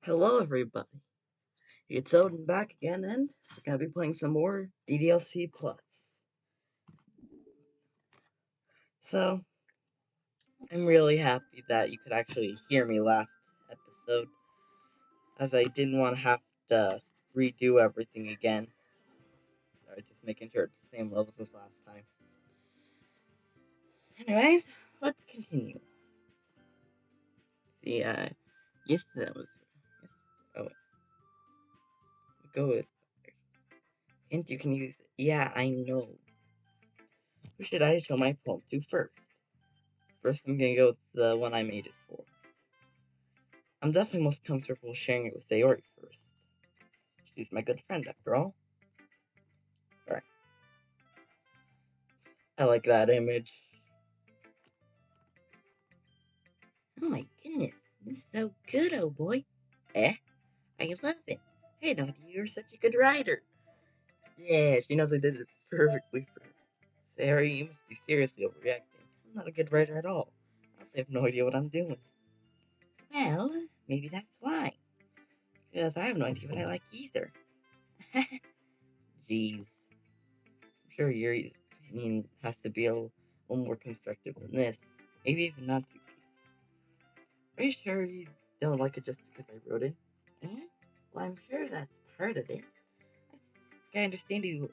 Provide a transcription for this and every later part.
Hello everybody, it's Odin back again and we're going to be playing some more DDLC Plus. So, I'm really happy that you could actually hear me last episode, as I didn't want to have to redo everything again. Just making sure it's the same levels as last time. Anyways, let's continue. See, yes, that was, yes, oh, go with, hint you can use, yeah, I know. Who should I show my poem to first? First, I'm gonna go with the one I made it for. I'm definitely most comfortable sharing it with Sayori first. She's my good friend, after all. Right. I like that image. Oh my goodness, this is so good, oh boy. I love it. Hey, Doki, you're such a good writer. Yeah, she knows I did it perfectly for her. Sayori, you must be seriously overreacting. I'm not a good writer at all. I also have no idea what I'm doing. Well, maybe that's why. Because I have no idea what I like either. Jeez. I'm sure Yuri's opinion has to be a little more constructive than this. Maybe even not too peace. Are you sure you don't like it just because I wrote it? Eh? Well, I'm sure that's part of it. I think I understand you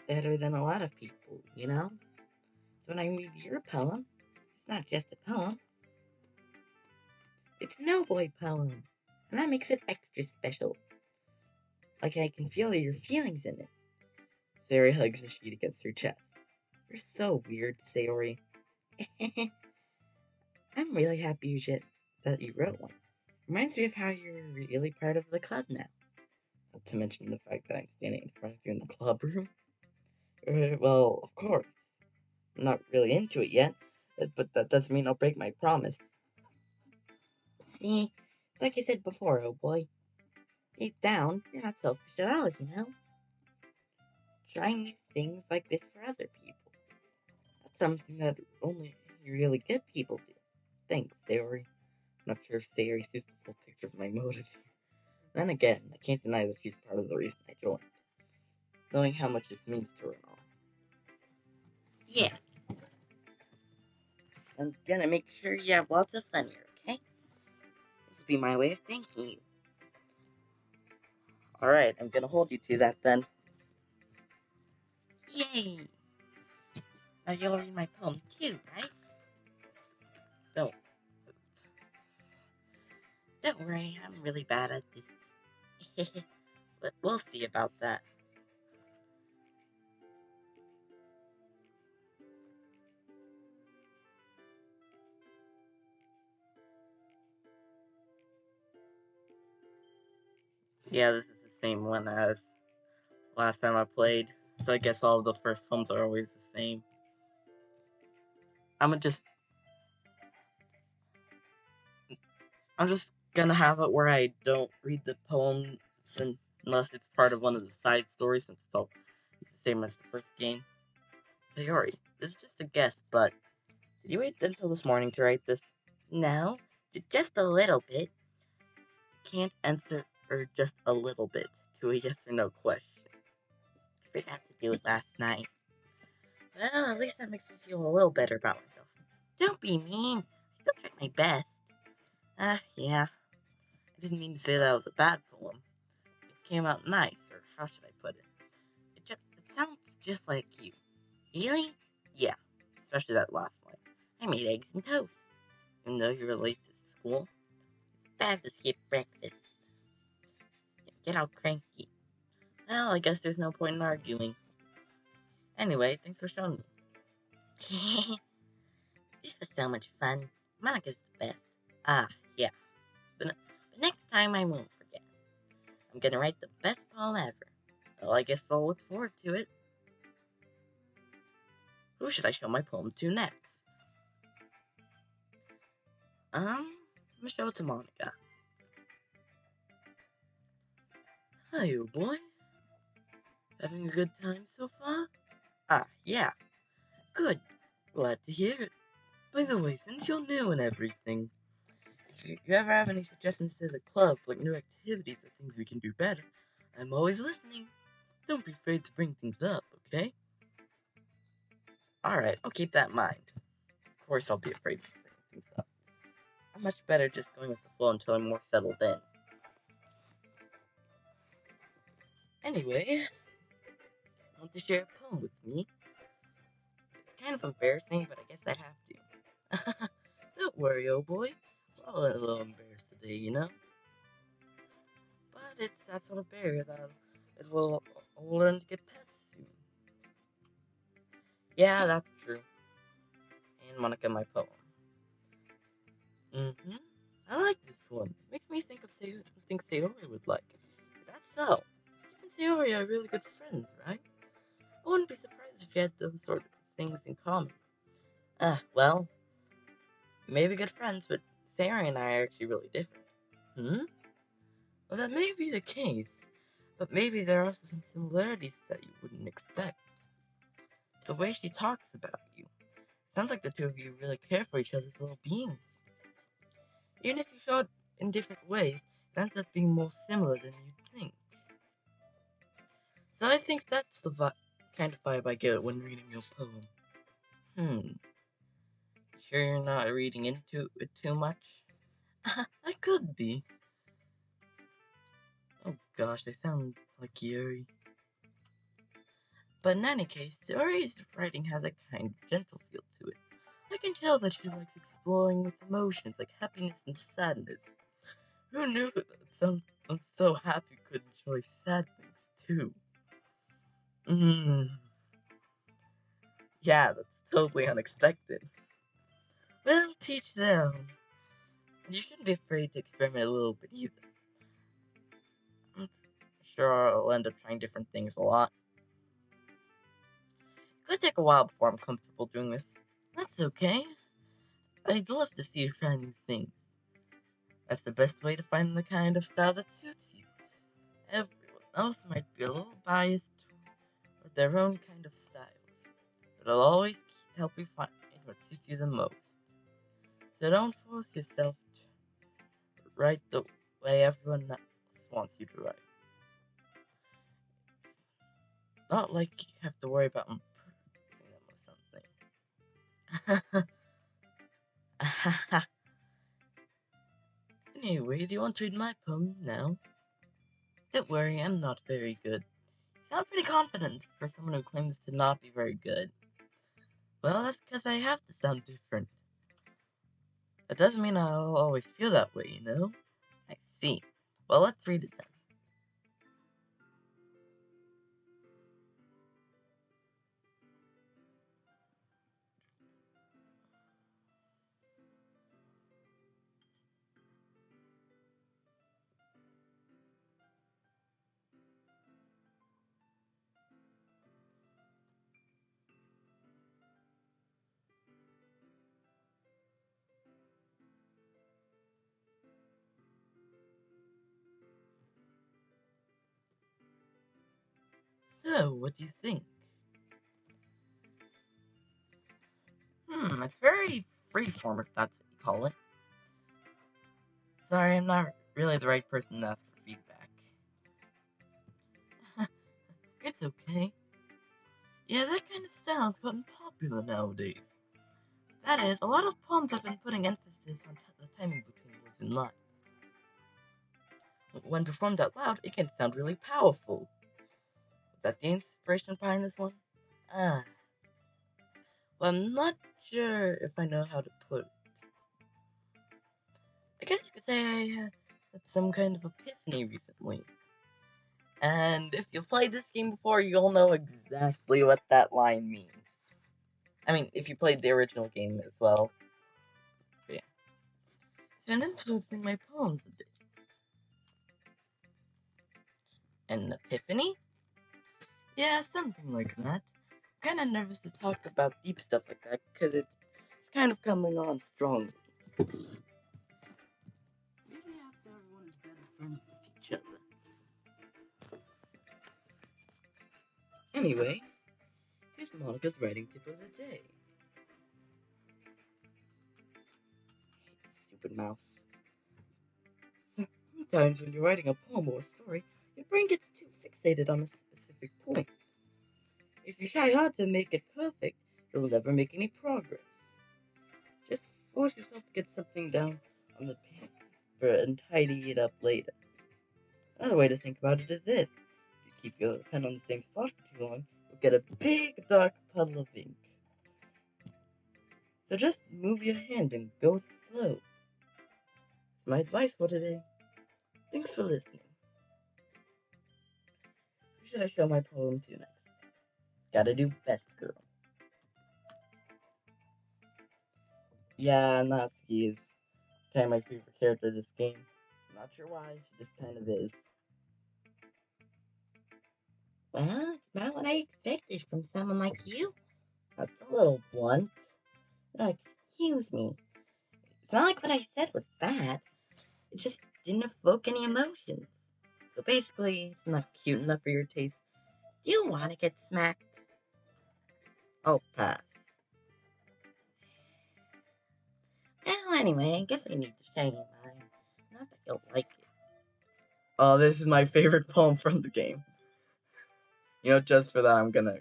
better than a lot of people, you know? So when I read your poem, it's not just a poem. It's an boy poem. And that makes it extra special. Like I can feel your feelings in it. Sayori hugs the sheet against her chest. You're so weird, Sayori. I'm really happy that you wrote one. Reminds me of how you're really part of the club now. Not to mention the fact that I'm standing in front of you in the club room. Well, of course. I'm not really into it yet, but that doesn't mean I'll break my promise. See, it's like I said before, oh boy. Deep down, you're not selfish at all, you know? Trying new things like this for other people. That's something that only really good people do. Thanks, Sayori. Not sure if Sayori sees the full picture of my motive here. Then again, I can't deny that she's part of the reason I joined. Knowing how much this means to her and all. Yeah. I'm gonna make sure you have lots of fun here, okay? This will be my way of thanking you. Alright, I'm gonna hold you to that then. Yay! Now you'll read my poem too, right? Don't worry, I'm really bad at this. But we'll see about that. Yeah, this is the same one as last time I played, so I guess all of the first poems are always the same. I'm just gonna have it where I don't read the poems unless it's part of one of the side stories, since it's the same as the first game. Sayori, this is just a guess, but did you wait until this morning to write this? No, just a little bit. Can't answer just a little bit to a yes or no question. I forgot to do it last night. Well, at least that makes me feel a little better about myself. Don't be mean. I still tried my best. Yeah. I didn't mean to say that was a bad poem. It came out nice, or how should I put it? It sounds just like you. Really? Yeah. Especially that last line. I made eggs and toast. Even though you were late to school, it's bad to skip breakfast. Get all cranky. Well, I guess there's no point in arguing. Anyway, thanks for showing me. This was so much fun. Monica's the best. Yeah. But next time I won't forget. I'm gonna write the best poem ever. Well, I guess I'll look forward to it. Who should I show my poem to next? I'm gonna show it to Monica. Hi, oh boy. Having a good time so far? Yeah. Good. Glad to hear it. By the way, since you're new and everything, If you ever have any suggestions for the club, like new activities or things we can do better, I'm always listening. Don't be afraid to bring things up, okay? Alright, I'll keep that in mind. Of course I'll be afraid to bring things up. I'm much better just going with the flow until I'm more settled in. Anyway, want to share a poem with me? It's kind of embarrassing, but I guess I have to. Don't worry, old boy. We're all a little embarrassed today, you know? But it's that sort of barrier that it will all learn to get past soon. Yeah, that's true. And Monica, my poem. I like this one. Makes me think of things Sayori would like. That's so. You and Sayori are really good friends, right? I wouldn't be surprised if you had those sort of things in common. Well, maybe good friends, but Sayori and I are actually really different. Well, that may be the case, but maybe there are also some similarities that you wouldn't expect. The way she talks about you. Sounds like the two of you really care for each other's well-being. Even if you show it in different ways, it ends up being more similar than you'd think. So I think that's the kind of vibe I get when reading your poem. Sure you're not reading into it too much? I could be. Oh gosh, I sound like Yuri. But in any case, Yuri's writing has a kind of gentle feel to it. I can tell that she likes exploring with emotions like happiness and sadness. Who knew that someone so happy could enjoy sad things too? Yeah, that's totally unexpected. Well, teach their own. You shouldn't be afraid to experiment a little bit either. I'm sure I'll end up trying different things a lot. It could take a while before I'm comfortable doing this. That's okay. I'd love to see you try new things. That's the best way to find the kind of style that suits you. Everyone else might be a little biased toward their own kind of styles, but I'll always help you find what suits you the most. So don't force yourself to write the way everyone else wants you to write. It's not like you have to worry about impressing them or something. Anyway, do you want to read my poem now? Don't worry, I'm not very good. You sound pretty confident for someone who claims to not be very good. Well, that's because I have to sound different. That doesn't mean I'll always feel that way, you know? I see. Well, let's read it then. So, what do you think? It's very freeform if that's what you call it. Sorry, I'm not really the right person to ask for feedback. It's okay. Yeah, that kind of style has gotten popular nowadays. That is, a lot of poems have been putting emphasis on the timing between words and lines. When performed out loud, it can sound really powerful. Is that the inspiration behind this one? Ah. Well, I'm not sure if I know how to put it. I guess you could say I had some kind of epiphany recently. And if you played this game before, you'll know exactly what that line means. I mean, if you played the original game as well. But yeah. It's been influencing my poems a bit. An epiphany? Yeah, something like that. I'm kinda nervous to talk about deep stuff like that, because it's kind of coming on strong. Maybe after everyone is better friends with each other. Anyway, here's Monica's writing tip of the day. Stupid mouse. Sometimes when you're writing a poem or a story, your brain gets too fixated on a specific point. If you try hard to make it perfect, you'll never make any progress. Just force yourself to get something down on the paper and tidy it up later. Another way to think about it is this. If you keep your pen on the same spot for too long, you'll get a big dark puddle of ink. So just move your hand and go with the flow. That's my advice for today. Thanks for listening. Who should I show my poem to next? Gotta do best girl. Yeah, Natsuki is kind of my favorite character of this game. I'm not sure why, she just kind of is. Well, it's not what I expected from someone like you. That's a little blunt. Excuse me. It's not like what I said was bad. It just didn't evoke any emotions. So basically, it's not cute enough for your taste. Do you want to get smacked? I'll pass. Well, anyway, I guess I need to show you mine. Not that you'll like it. Oh, this is my favorite poem from the game. You know, just for that, I'm gonna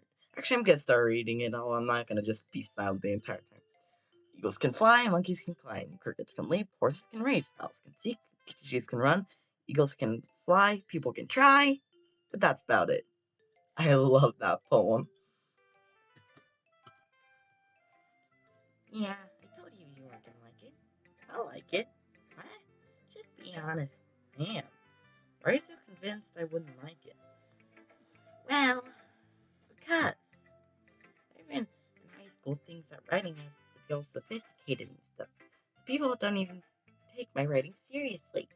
start reading it all. I'm not gonna just be silent the entire time. Eagles can fly, monkeys can climb, crickets can leap, horses can race, owls can seek, kitties can run, eagles can fly, people can try, but that's about it. I love that poem. Yeah, I told you weren't gonna like it. I like it. What? Just be honest. I am. Why are you so convinced I wouldn't like it? Well, because even in high school, things that writing has to be all sophisticated and stuff. So people don't even take my writing seriously.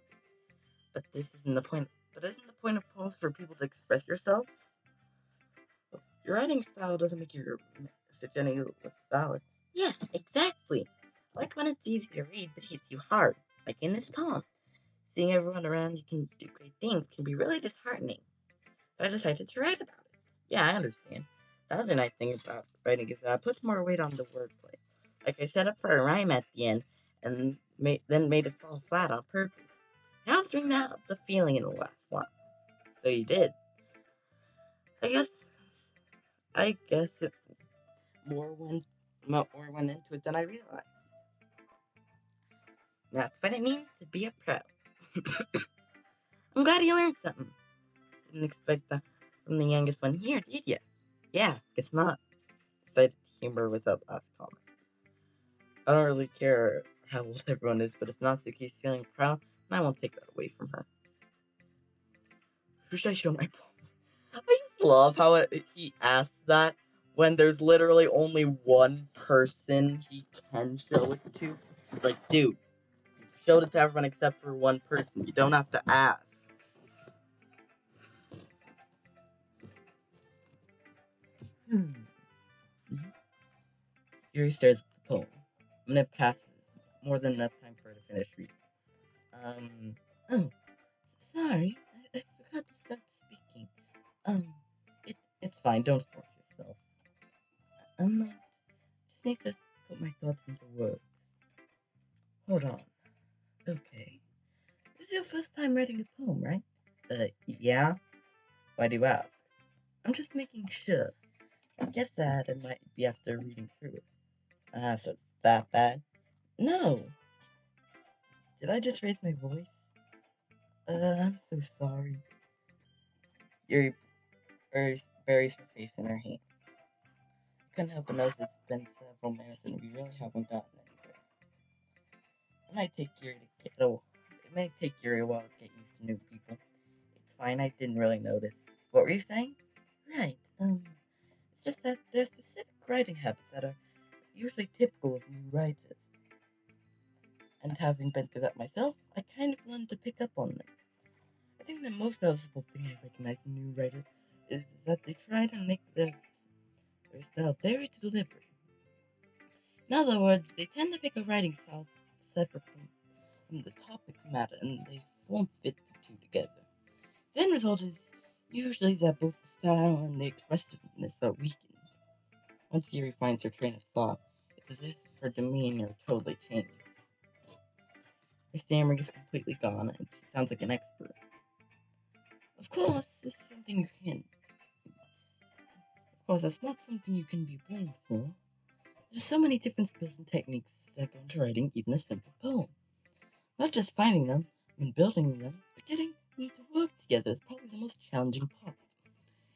But this isn't the point. But isn't the point of poems for people to express yourself? Your writing style doesn't make your message any less valid. Yeah, exactly. I like when it's easy to read but hits you hard, like in this poem. Seeing everyone around you can do great things can be really disheartening. So I decided to write about it. Yeah, I understand. The other nice thing about writing is that it puts more weight on the wordplay. Like I set up for a rhyme at the end, and then made it fall flat on purpose. It helps bring out the feeling in the last one. So you did. I guess it more went into it than I realized. That's what it means to be a pro. I'm glad you learned something. Didn't expect that from the youngest one here, did you? Yeah, guess not. Said humor without last comment. I don't really care how old everyone is, but if Natsuki's feeling proud, then I won't take that away from her. Who should I show my poems? I just love how he asks that when there's literally only one person he can show it to. He's like, dude, you showed it to everyone except for one person. You don't have to ask. Here he stares at the poem. I'm gonna pass more than enough time for her to finish reading. Oh, sorry, I forgot to start speaking. It's fine, don't force yourself. I'm not, just need to put my thoughts into words. Hold on. Okay. This is your first time writing a poem, right? Yeah? Why do you ask? I'm just making sure. I guess that it might be after reading through it. So it's that bad? No! Did I just raise my voice? I'm so sorry. Yuri buries her face in her hand. Couldn't help but notice it's been several minutes and we really haven't gotten anywhere. It might take Yuri a while to get used to new people. It's fine, I didn't really notice. What were you saying? Right, it's just that there's specific writing habits that are usually typical of new writers. And having been through that myself, I kind of learned to pick up on them. I think the most noticeable thing I recognize in new writers is that they try to make their style very deliberate. In other words, they tend to pick a writing style separate from the topic matter, and they won't fit the two together. The end result is usually that both the style and the expressiveness are weakened. Once Yuri finds her train of thought, it's as if her demeanor totally changes. Her stammering is completely gone, and she sounds like an expert. Of course, this is something you can. Of course, that's not something you can be blamed for. There's so many different skills and techniques that go into writing even a simple poem. Not just finding them and building them, but getting them to work together is probably the most challenging part.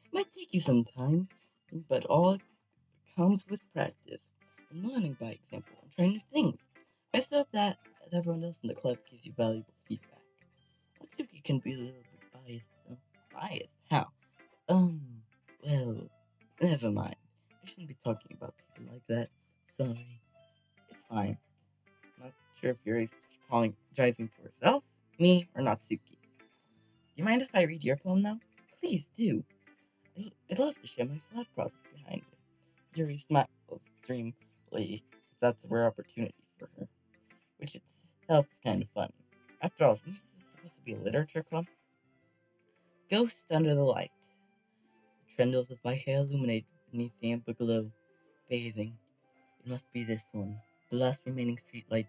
It might take you some time, but all comes with practice and learning by example and trying new things. I still hope that everyone else in the club gives you valuable feedback. Atsuki can be a little bit biased, though. Biased? How? Well, never mind. I shouldn't be talking about people like that. Sorry. It's fine. Not sure if you're apologizing to herself, me, or Natsuki. Do you mind if I read your poem now? Please do. I'd love to share my thought process behind it. Yuri smiles dreamily. That's a rare opportunity for her, which itself is kind of funny. After all, isn't this supposed to be a literature club? Ghost under the light. The trendrils of my hair illuminate beneath the amber glow. Bathing. It must be this one. The last remaining streetlight.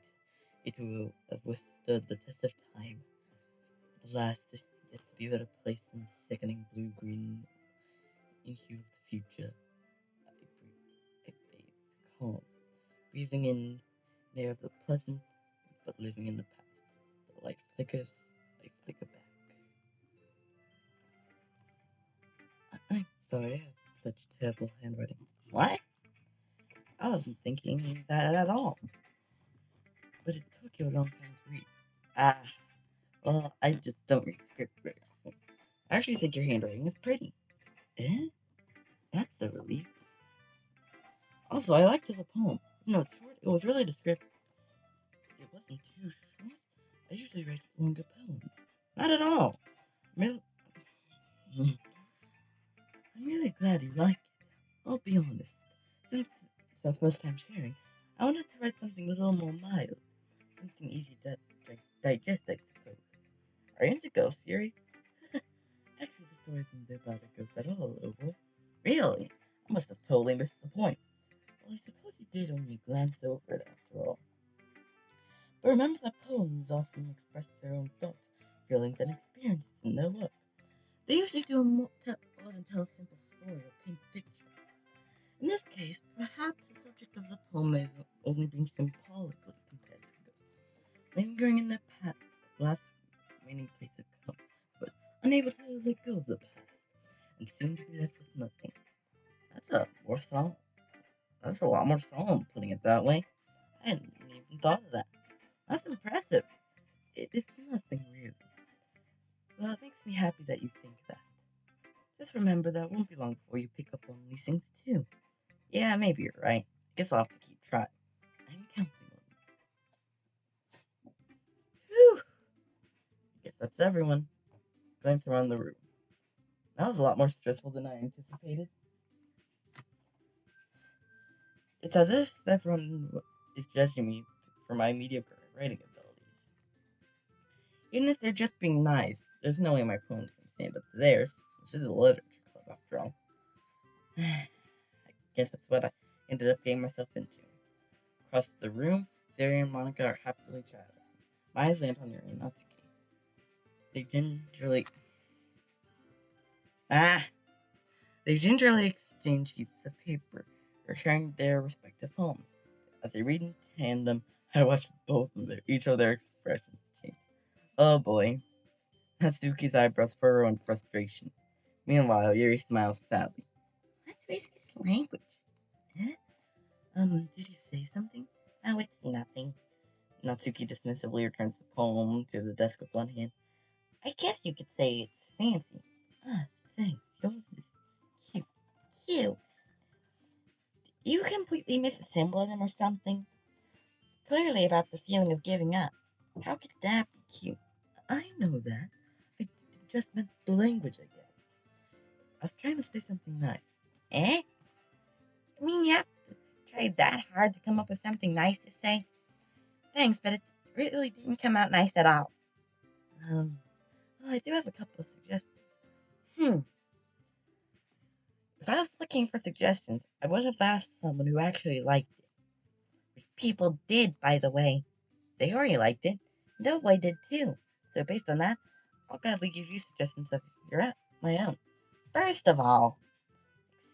It will have withstood the test of time. The last is yet to be better placed in the sickening blue-green hue of the future. I bathe calm, breathing in an air of the present, but living in the past. The light flickers, I flicker back. I'm sorry, I have such terrible handwriting. What? I wasn't thinking that at all. But it took you a long time to read. Ah, well, I just don't read script very often. I actually think your handwriting is pretty. Eh? That's a relief. Also, I liked it as a poem. No, it's short. It was really descriptive. It wasn't too short. I usually write longer poems. Not at all. I'm really glad you like it. I'll be honest. Since it's our first time sharing, I wanted to write something a little more mild. Something easy to digest, I suppose. Are you into ghost theory? Actually, the story isn't about a ghost at all, Oboe. Really? I must have totally missed the point. Well, I suppose you did only glance over it after all. But remember that poems often express their own thoughts, feelings, and experiences in their work. They usually do more than tell a simple story or paint a picture. In this case, perhaps the subject of the poem is only being symbolically compared to ghosts, lingering in the last remaining place of comfort, unable to let go of the past, and soon to be left with nothing. That's a lot more solemn, putting it that way. I hadn't even thought of that. That's impressive. It's nothing really. Well, it makes me happy that you think that. Just remember that it won't be long before you pick up on these things too. Yeah, maybe you're right. Guess I'll have to keep trying. I'm counting on you. Whew! Guess that's everyone. Glance around the room. That was a lot more stressful than I anticipated. It's as if everyone is judging me for my mediocre writing abilities. Even if they're just being nice, there's no way my poems can stand up to theirs. This is a literature club, after all. I guess that's what I ended up getting myself into. Across the room, Sari and Monica are happily chatting. My eyes land on Yuri and Natsuki. They gingerly exchange sheets of paper, sharing their respective poems. As they read in tandem, I watch each of their expressions change. Oh boy. Natsuki's eyebrows furrow in frustration. Meanwhile, Yuri smiles sadly. What's this language? Eh? Did you say something? Oh, it's nothing. Natsuki dismissively returns the poem to the desk with one hand. I guess you could say it's fancy. Ah, thanks. Yours is cute. Cute. You completely miss a symbolism or something? Clearly about the feeling of giving up. How could that be cute? I know that. I just meant the language, I guess. I was trying to say something nice. Eh? I mean, you have to try that hard to come up with something nice to say? Thanks, but it really didn't come out nice at all. Well, I do have a couple of suggestions. If I was looking for suggestions, I would have asked someone who actually liked it. Which people did, by the way. They already liked it. Doughboy did too. So based on that, I'll gladly give you suggestions of my own. First of all,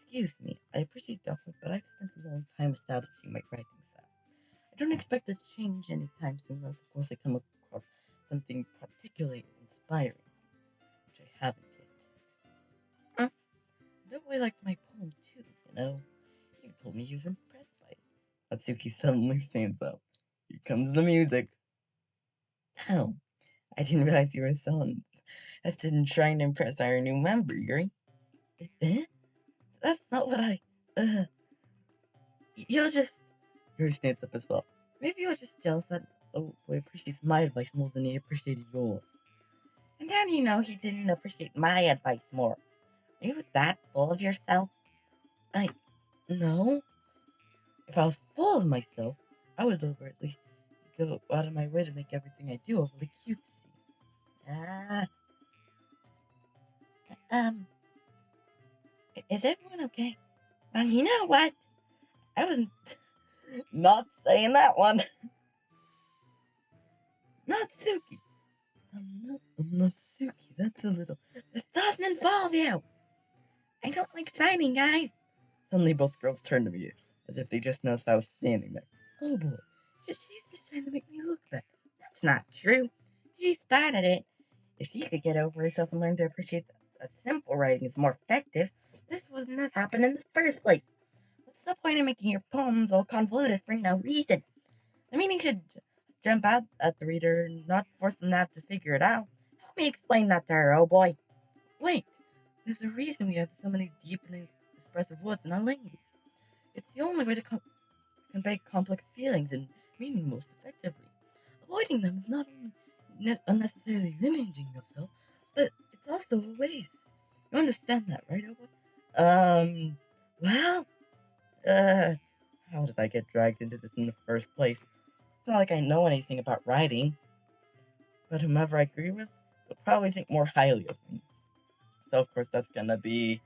excuse me, I appreciate the offer, but I've spent a long time establishing my writing style. I don't expect it to change anytime soon, unless of course I come across something particularly inspiring, which I haven't yet. Doughboy liked my poem too, you know. He told me he was impressed by it. Atsuki suddenly stands up. Here comes the music. Oh, I didn't realize you were so invested in trying to impress our new member, Yuri. Eh? That's not what uh, you're just... Yuri stands up as well. Maybe you're just jealous that boy appreciates my advice more than he appreciated yours. And how do you know he didn't appreciate my advice more? Are you that full of yourself? No. If I was full of myself, I would deliberately go out of my way to make everything I do overly cutesy. Ah, is everyone okay? Well, you know what? I wasn't not saying that one. Not Suki. I'm not Suki. That's a little... This doesn't involve you. I don't like fighting, guys. Suddenly both girls turned to me, as if they just noticed I was standing there. Oh boy, she's just trying to make me look better. That's not true. She started it. If she could get over herself and learn to appreciate that simple writing is more effective, this wouldn't have happened in the first place. What's the point of making your poems all convoluted for no reason? The meaning should jump out at the reader, not force them to have to figure it out. Help me explain that to her, oh boy. Wait, there's a reason we have so many deeply expressive words in our language. It's the only way to convey complex feelings and meaning most effectively. Avoiding them is not only unnecessarily limiting yourself, but it's also a waste. You understand that, right, Owen? Well, how did I get dragged into this in the first place? It's not like I know anything about writing, but whomever I agree with will probably think more highly of me. So, of course, that's gonna be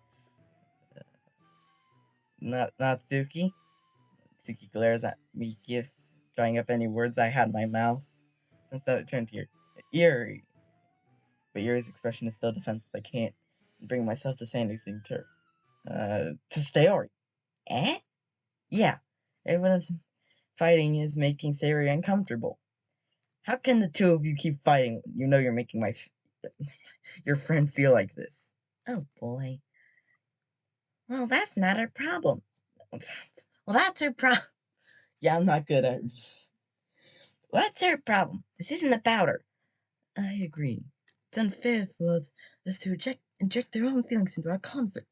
not Suki. Suki glares at me, drying up any words I had in my mouth. Instead, it turned to Yuri. But Yuri's expression is still defensive. I can't bring myself to say anything to her. To Sayori. Eh? Yeah. Everyone's fighting is making Sayori uncomfortable. How can the two of you keep fighting? You know you're making your friend feel like this. Oh boy. Well, that's not our problem. Well, that's her problem. Yeah, I'm not good at... What's her problem? This isn't about her. I agree. It's unfair for us to inject their own feelings into our conflict.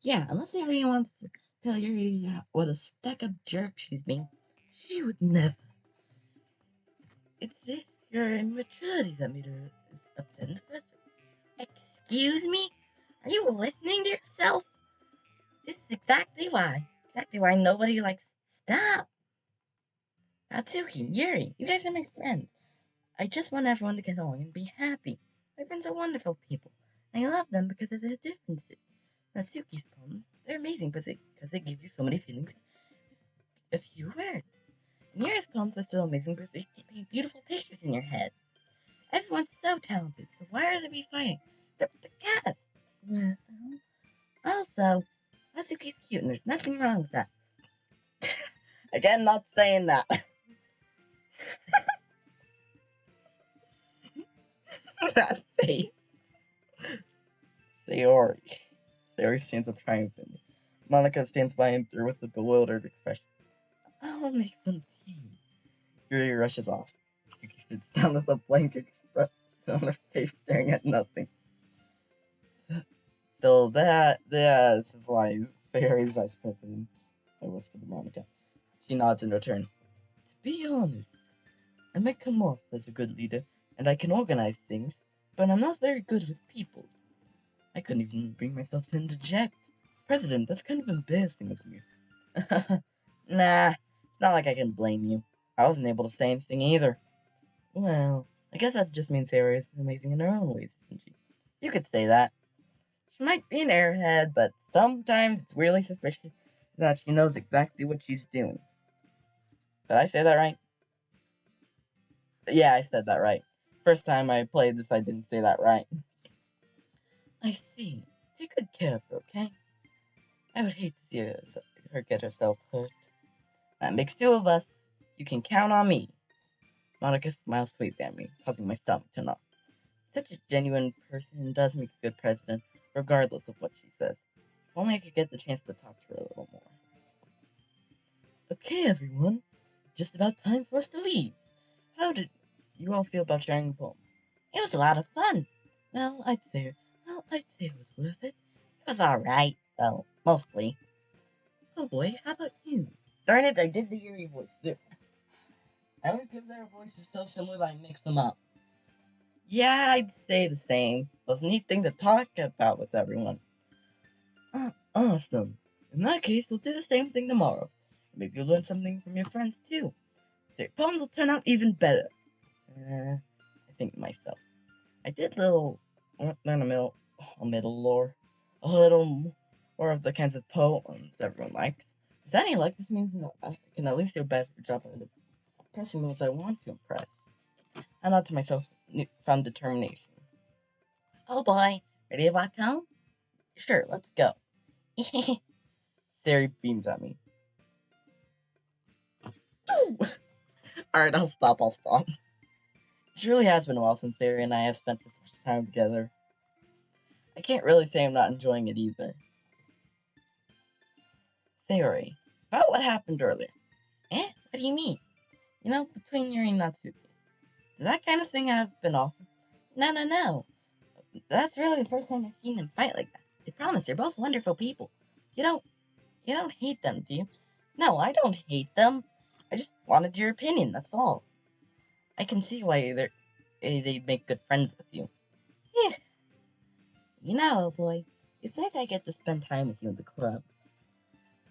Yeah, unless everyone wants to tell you what a stuck-up jerk she's being, she would never. It's your immaturity that made her upset in the first place. Excuse me? Are you listening to yourself? This is exactly why. Exactly why nobody likes... Stop! Natsuki, Yuri, you guys are my friends. I just want everyone to get along and be happy. My friends are wonderful people. I love them because of their differences. Natsuki's poems, they're amazing because they give you so many feelings with a few words. And Yuri's poems are still amazing because they paint beautiful pictures in your head. Everyone's so talented, so why are they fighting? Because. Well, also, Natsuki's cute and there's nothing wrong with that. Again, not saying that. That face. Sayori. Sayori stands up triumphantly. Monica stands by him with a bewildered expression. I'll make some tea. Yuri rushes off. Suki sits down with a blank expression on her face, staring at nothing. So this is why Sayori's vice president. I whisper to Monica. She nods in return. To be honest, I might come off as a good leader, and I can organize things, but I'm not very good with people. I couldn't even bring myself to interject. President, that's kind of embarrassing of me. Nah, it's not like I can blame you. I wasn't able to say anything either. Well, I guess that just means Sarah is amazing in her own ways, isn't she? You could say that. She might be an airhead, but sometimes it's really suspicious that she knows exactly what she's doing. Did I say that right? Yeah, I said that right. First time I played this, I didn't say that right. I see. Take good care of her, okay? I would hate to see her get herself hurt. That makes two of us. You can count on me. Monica smiles sweetly at me, causing my stomach to knock. Such a genuine person does make a good president, regardless of what she says. If only I could get the chance to talk to her a little more. Okay, everyone. Just about time for us to leave. How did you all feel about sharing the poems? It was a lot of fun. I'd say it was worth it. It was alright, well, mostly. Oh boy, how about you? Darn it, I did the eerie voice. I always give their voices so similar that I mix them up. Yeah, I'd say the same. It was a neat thing to talk about with everyone. Awesome. In that case, we'll do the same thing tomorrow. Maybe you'll learn something from your friends too. Their poems will turn out even better. I think to myself. I did learn a middle lore. A little more of the kinds of poems everyone likes. If any luck, this means I can at least do a better job of impressing those I want to impress. I nod to myself, found determination. Oh boy, ready to walk home? Sure, let's go. Sari beams at me. Alright, I'll stop. It really has been a while since Sari and I have spent this much time together. I can't really say I'm not enjoying it either. Sari, about what happened earlier. Eh? What do you mean? You know, between Yuri and Natsuki. Does that kind of thing have been awful? No. That's really the first time I've seen them fight like that. I promise, they're both wonderful people. You don't hate them, do you? No, I don't hate them. I just wanted your opinion, that's all. I can see why they'd make good friends with you. Yeah. You know, boy, it's nice I get to spend time with you in the club.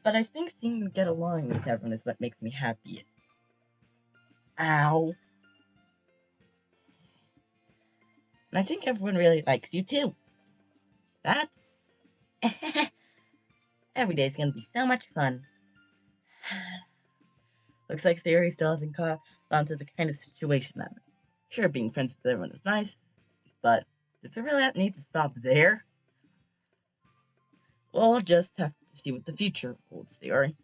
But I think seeing you get along with everyone is what makes me happy. Ow. And I think everyone really likes you too. That's... Every day's gonna be so much fun. Looks like Theory still hasn't caught on to the kind of situation I'm in. Sure, being friends with everyone is nice, but does it really need to stop there? We'll just have to see what the future holds, Theory.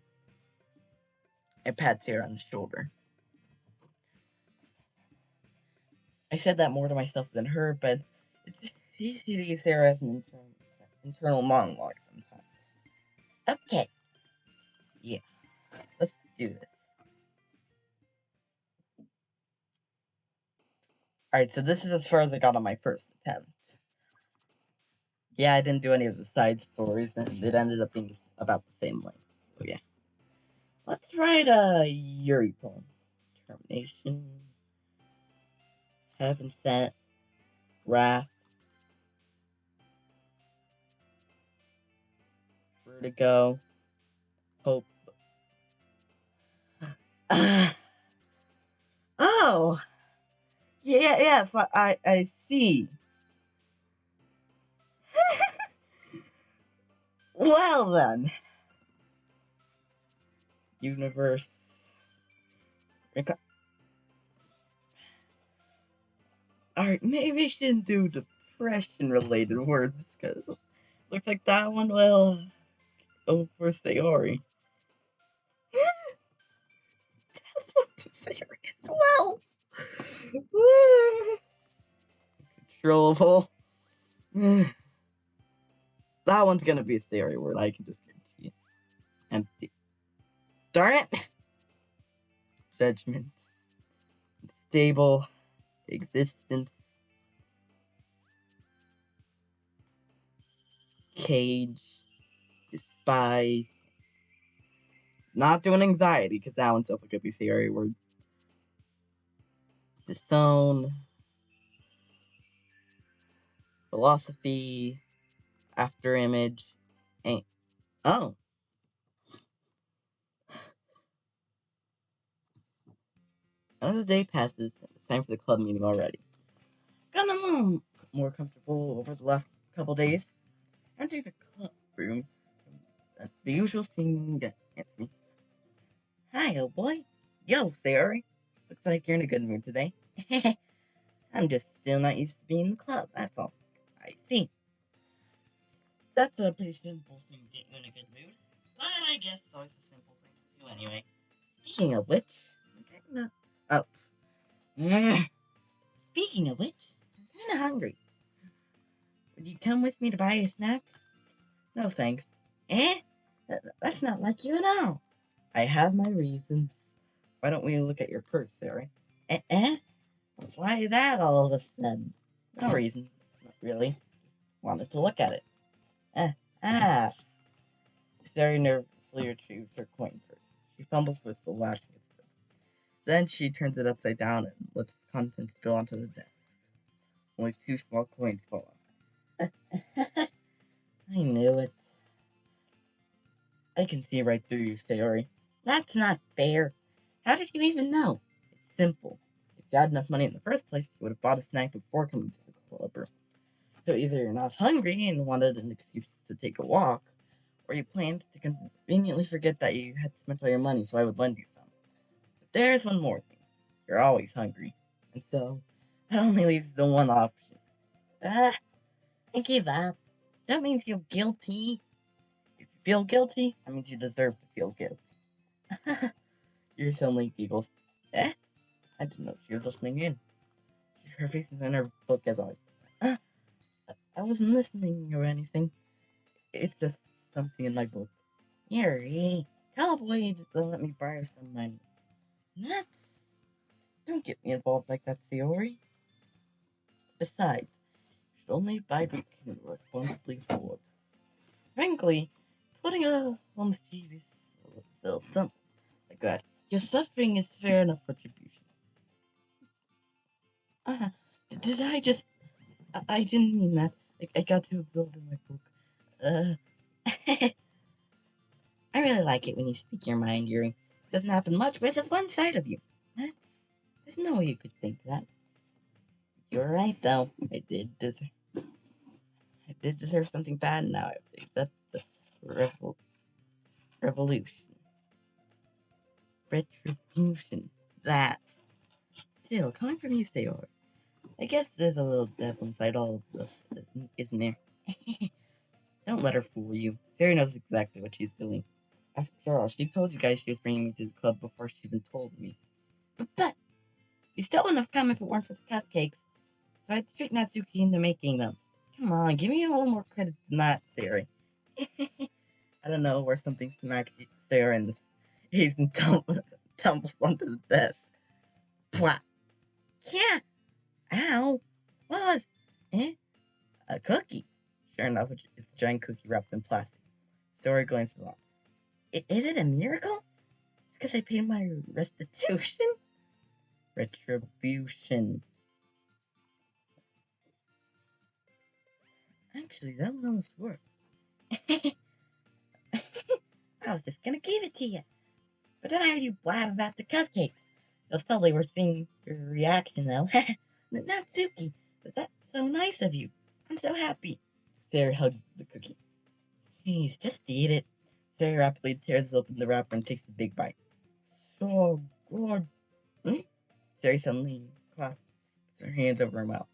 I pat Sarah on the shoulder. I said that more to myself than her, but it's easy to use Sarah as an internal monologue sometimes. Okay. Yeah. Let's do this. Alright, so this is as far as I got on my first attempt. Yeah, I didn't do any of the side stories, and it ended up being about the same length. So yeah. Let's write a Yuri poem. Determination. Heaven sent. Wrath. Vertigo. Hope. Oh! Yes, I see. Well then. Universe. Alright, maybe I shouldn't do depression-related words, because looks like that one will go for Sayori. That's what to Sayori as well. Controllable. That one's gonna be a Sayori word, I can just guarantee it. Empty. Darn it! Judgment. Stable. Existence. Cage. Despise. Not doing anxiety, because that one's also could be Sayori word. Disown. Philosophy. After image. Ain't. Oh. Another day passes, and it's time for the club meeting already. Gotten a little more comfortable over the last couple days. Entering the club room, the usual scene gets me. Hi, old boy. Yo, Sayori. Looks like you're in a good mood today. I'm just still not used to being in the club, that's all. I see. That's a pretty simple thing to get you in a good mood. But I guess it's always a simple thing to do anyway. Speaking of which, I'm kinda... Oh. Speaking of which, I'm kinda hungry. Would you come with me to buy you a snack? No thanks. Eh? That's not like you at all. I have my reasons. Why don't we look at your purse, Sarah? Eh? Why that all of a sudden? No reason. Not really. Wanted to look at it. Ah. Sarah nervously retrieves her coin purse. She fumbles with the latch against it. Then she turns it upside down and lets its contents spill onto the desk. Only 2 small coins fall out. I knew it. I can see right through you, Sayori. That's not fair. How did you even know? It's simple. If you had enough money in the first place, you would have bought a snack before coming to the club. So either you're not hungry and wanted an excuse to take a walk, or you planned to conveniently forget that you had spent all your money, so I would lend you some. But there's one more thing. You're always hungry. And so, that only leaves the one option. I give up. That means you feel guilty. If you feel guilty, that means you deserve to feel guilty. You're suddenly giggles. I didn't know she was listening in. Her face is in her book as always. I wasn't listening or anything. It's just something in my book. Yuri, tell a boy to let me borrow some money. Nuts! Don't get me involved like that, Sayori. Besides, you should only buy what you can responsibly afford. Frankly, putting a mischievous little something like that, your suffering is fair enough retribution. Did I just... I didn't mean that. I got too absorbed in my book. I really like it when you speak your mind, Yuri. It doesn't happen much, but it's a fun side of you. There's no way you could think that. You're right, though. I did deserve something bad, and now I have to accept the revolution. Retribution. That. Still, coming from you, Sayori. I guess there's a little devil inside all of this, isn't there? Don't let her fool you. Sarah knows exactly what she's doing. After all, she told you guys she was bringing me to the club before she even told me. But you still wouldn't have come if it weren't for the cupcakes. So I had to trick Natsuki into making them. Come on, give me a little more credit than that, Sarah. I don't know where something smacks Sarah in the face and tumbles onto the desk. Pwah! Yeah! Ow! What was... A cookie. Sure enough, it's a giant cookie wrapped in plastic. Sarah glances along. Is it a miracle? It's because I paid my restitution? Retribution. Actually, that one almost worked. I was just gonna give it to you. But then I heard you blab about the cupcakes. It was totally worth seeing your reaction, though. Natsuki, that's so nice of you. I'm so happy. Sarah hugs the cookie. Please, just eat it. Sarah rapidly tears open the wrapper and takes a big bite. So good. Sarah suddenly clasps her hands over her mouth.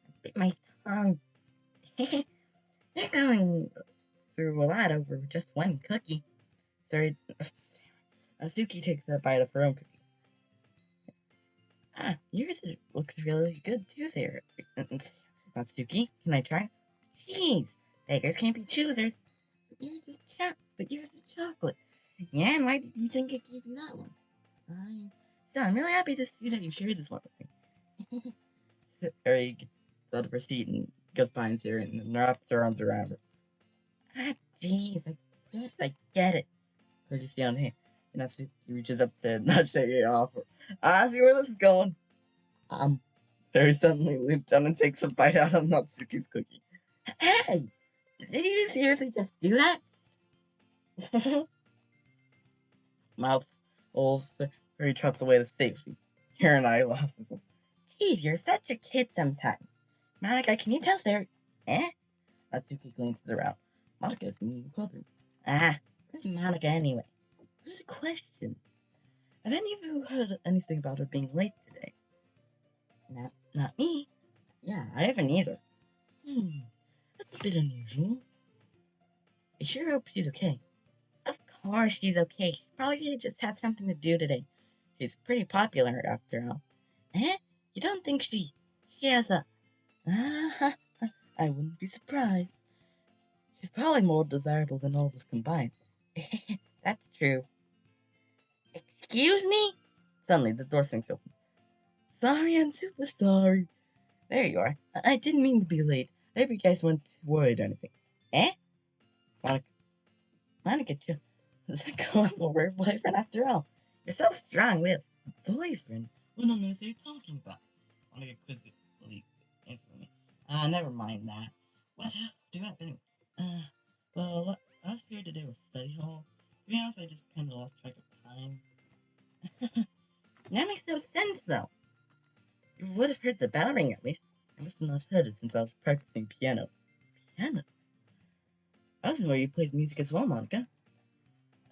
I bit my tongue. You're going through a lot over just one cookie. Sarah, Natsuki takes a bite of her own cookie. Yours looks really good too, Sarah. Natsuki, can I try? Jeez, beggars can't be choosers. But yours is chocolate. Yeah, and why did you think I gave you that one? I'm really happy to see that you shared this one with me. Sarah gets out of her seat and goes behind Sarah and wraps her arms around her. Jeez, I get it. Courtesy on hand. And Natsuki reaches up to nudge Sarah off. I see where this is going. Sarah suddenly leaps down and takes a bite out of Natsuki's cookie. Hey! Did you seriously just do that? Mouth holes. Sarah trots away to safety. Karen and I laugh. Jeez, you're such a kid sometimes. Monica, can you tell Sarah? Natsuki glances around. Monica's in the clubroom. Where's Monica anyway? Good question. Have any of you heard anything about her being late today? Not me. Yeah, I haven't either. That's a bit unusual. I sure hope she's okay. Of course she's okay. She probably just had something to do today. She's pretty popular after all. Eh? You don't think she has a... Ah, I wouldn't be surprised. She's probably more desirable than all of us combined. That's true. Excuse me? Suddenly, the door swings open. Sorry, I'm super sorry. There you are. I didn't mean to be late. I hope you guys weren't worried or anything. Eh? Wanna get you a colorful rare boyfriend after all. You're so strong with a boyfriend. What on earth are you talking about? Wanna get quizzically answer me. Never mind that. What do you want anyway? Well, I was here today with study hall. To be honest, I just kinda lost track of time. That makes no sense, though. You would have heard the bell ring at least. I must have not heard it since I was practicing piano. Piano? I was where you played music as well, Monica.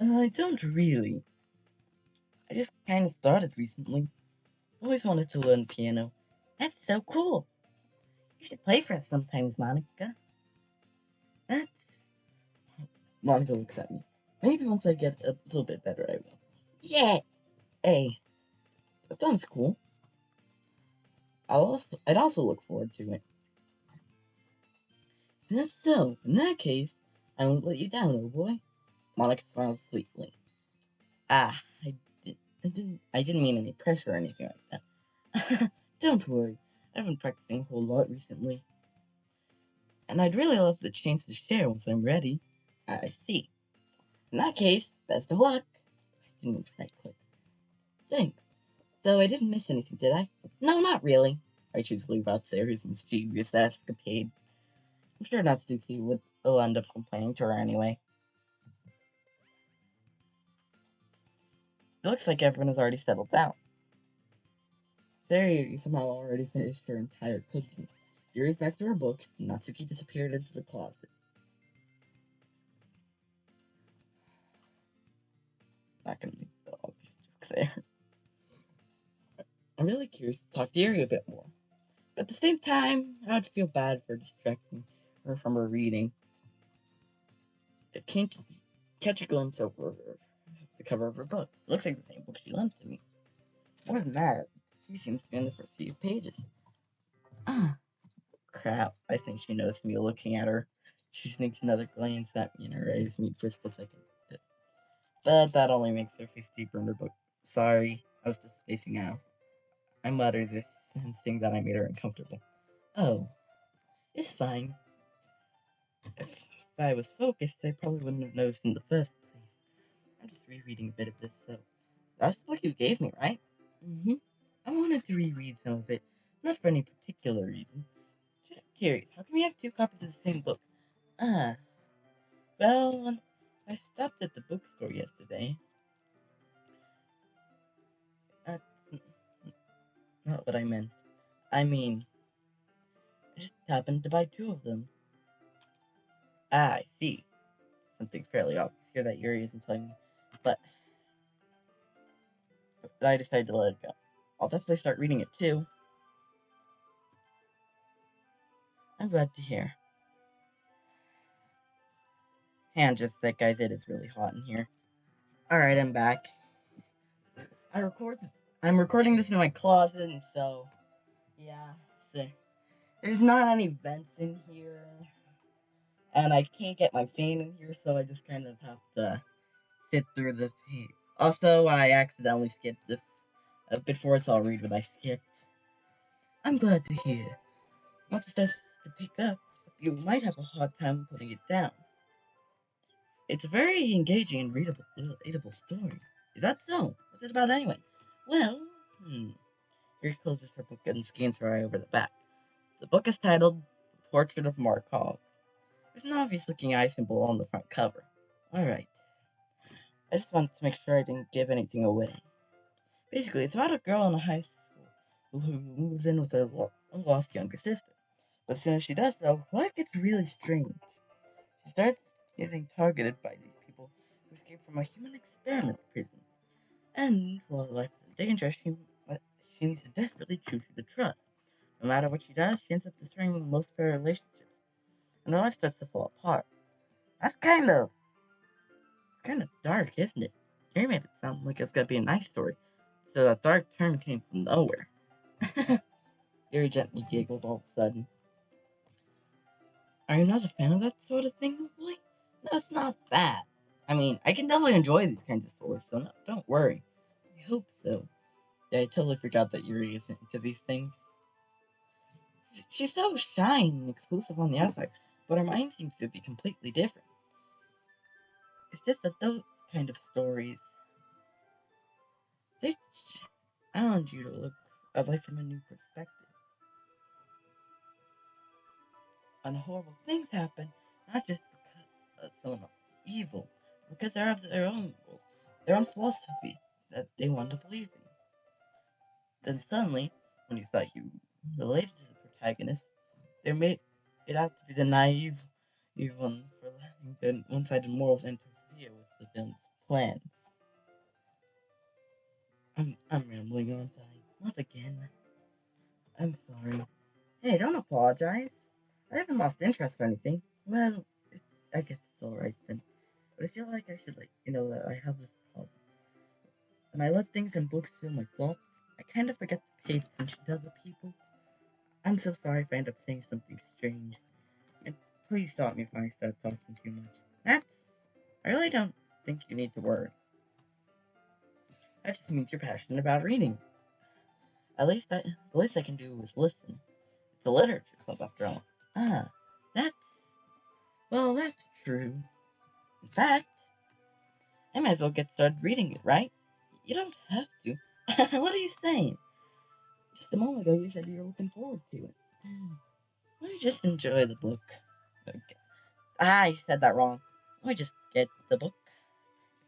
I don't really. I just kind of started recently. Always wanted to learn piano. That's so cool. You should play for us sometimes, Monica. That's... Monica looks at me. Maybe once I get a little bit better, I will. Yeah! Hey, that sounds cool. I'd also look forward to it. That's so. In that case, I won't let you down, old boy. Monica smiles sweetly. Ah, I didn't mean any pressure or anything like that. Don't worry. I've been practicing a whole lot recently. And I'd really love the chance to share once I'm ready. I see. In that case, best of luck. I didn't mean to right click. Thanks. So I didn't miss anything, did I? No, not really. I choose to leave out Sarah's mischievous escapade. I'm sure Natsuki will end up complaining to her anyway. It looks like everyone has already settled down. Sarah somehow already finished her entire cooking. Yuri's back to her book, and Natsuki disappeared into the closet. Not gonna make the obvious jokes there. I'm really curious to talk to Yuri a bit more. But at the same time, I would feel bad for distracting her from her reading. I can't catch a glimpse over the cover of her book. It looks like the same book she lent to me. More than that, she seems to be in the first few pages. Ah, crap. I think she noticed me looking at her. She sneaks another glance at me and her eyes meet for a split second. But that only makes her face deeper in her book. Sorry, I was just spacing out. I muttered this, sensing that I made her uncomfortable. Oh, it's fine. If I was focused, I probably wouldn't have noticed in the first place. I'm just rereading a bit of this, so... That's the book you gave me, right? Mm-hmm. I wanted to reread some of it, not for any particular reason. Just curious, how can we have two copies of the same book? Ah, well, I stopped at the bookstore yesterday. That's not what I meant. I mean, I just happened to buy two of them. Ah, I see. Something fairly obvious here that Yuri isn't telling me, but I decided to let it go. I'll definitely start reading it too. I'm glad to hear. And just that, guys, it is really hot in here. Alright, I'm back. I'm recording this in my closet, and so, yeah, so, there's not any vents in here, and I can't get my fan in here, so I just kind of have to sit through the page. Also, I accidentally skipped before it's all read what I skipped. I'm glad to hear. Once it starts to pick up, you might have a hard time putting it down. It's a very engaging and readable story. Is that so? What's it about anyway? Well, Here closes her book and scans her eye over the back. The book is titled The Portrait of Markov. There's an obvious looking eye symbol on the front cover. Alright. I just wanted to make sure I didn't give anything away. Basically, it's about a girl in a high school who moves in with a lost younger sister. But as soon as she does so, life gets really strange. She starts getting targeted by these people who escaped from a human experiment prison. And while life is in danger, she needs to desperately choose who to trust. No matter what she does, she ends up destroying most of her relationships, and her life starts to fall apart. That's kind of dark, isn't it? Gary made it sound like it's gonna be a nice story, so that dark turn came from nowhere. Gary gently giggles all of a sudden. Are you not a fan of that sort of thing, boy? No, it's not that. I mean, I can definitely enjoy these kinds of stories, so no, don't worry. I hope so. Yeah, I totally forgot that Yuri isn't into these things. She's so shy and exclusive on the outside, but her mind seems to be completely different. It's just that those kind of stories, they challenge you to look at life from a new perspective. And horrible things happen, not just because someone else is evil, but because they have their own goals, their own philosophy that they want to believe in. Then suddenly, when you thought you related to the protagonist, they made it out to be the naive one for letting the one-sided morals interfere with the villain's plans. I'm rambling, aren't I? Not again. I'm sorry. Hey, don't apologize. I haven't lost interest or anything. Well, I guess it's alright then. But I feel like I should let you know that I have this problem. When I let things in books fill my thoughts, I kind of forget to pay attention to other people. I'm so sorry if I end up saying something strange. And please stop me if I start talking too much. I really don't think you need to worry. That just means you're passionate about reading. The least I can do is listen. It's a literature club after all. Ah, that's, that's true. In fact, I might as well get started reading it, right? You don't have to. What are you saying? Just a moment ago you said you were looking forward to it. Let me just enjoy the book. Okay. I said that wrong. Let me just get the book.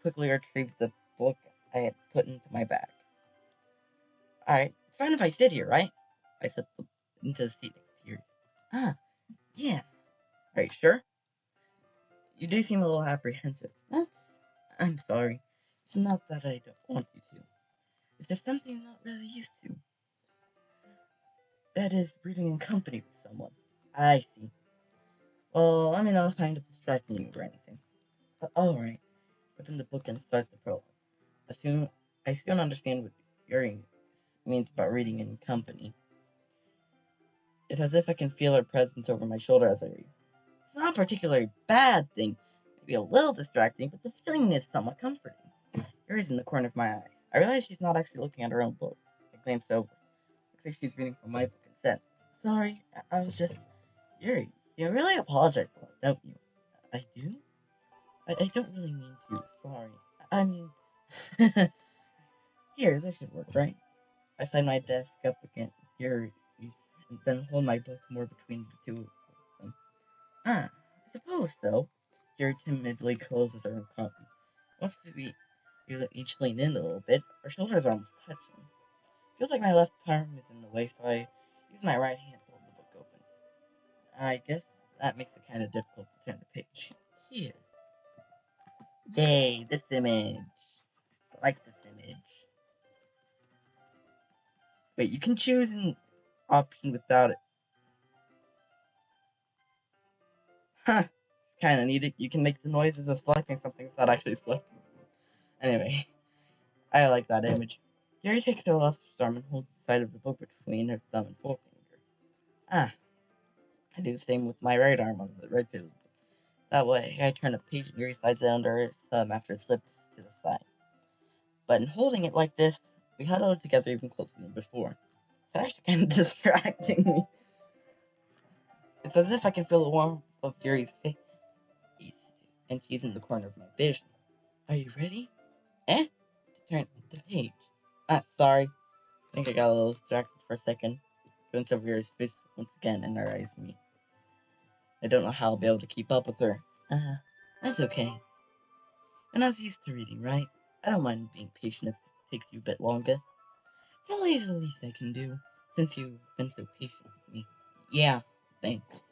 Quickly retrieved the book I had put into my bag. Alright, it's fine if I sit here, right? I slipped into the seat next to yours. Ah, yeah. Are you sure? You do seem a little apprehensive. I'm sorry. It's not that I don't want you to. It's just something I'm not really used to. That is, reading in company with someone. I see. Well, let me know if I end up distracting you or anything. Alright. Open the book and start the prologue. I still don't understand what Yuri means about reading in company. It's as if I can feel her presence over my shoulder as I read. It's not a particularly bad thing. Maybe a little distracting, but the feeling is somewhat comforting. Yuri's in the corner of my eye. I realize she's not actually looking at her own book. I glance over. Looks like she's reading from my book instead. Sorry, I was just... Yuri, you really apologize a lot, don't you? I do? I don't really mean to. Sorry. I mean... Here, this should work, right? I slide my desk up against Yuri's and then hold my book more between the two of them. I suppose so. Yuri timidly closes her copy. Once we each lean in a little bit, our shoulders are almost touching. Feels like my left arm is in the way, so I use my right hand to hold the book open. I guess that makes it kind of difficult to turn the page. Here. Yay, this image. I like this image. Wait, you can choose an option without it. Huh. Kinda neat. You can make the noises of selecting something without actually selecting something. Anyway, I like that image. Gary takes her left arm and holds the side of the book between her thumb and forefinger. I do the same with my right arm on the right side of the book. That way, I turn a page and Gary slides it under his thumb after it slips to the side. But in holding it like this, we huddle together even closer than before. It's actually kind of distracting me. It's as if I can feel the warmth of Gary's face, and she's in the corner of my vision. Are you ready? To turn the page. Sorry. I think I got a little distracted for a second. Glimpse of Gary's face once again and her eyes me. I don't know how I'll be able to keep up with her. That's okay. And I was used to reading, right? I don't mind being patient if it takes you a bit longer. It's probably the least I can do, since you've been so patient with me. Yeah, thanks.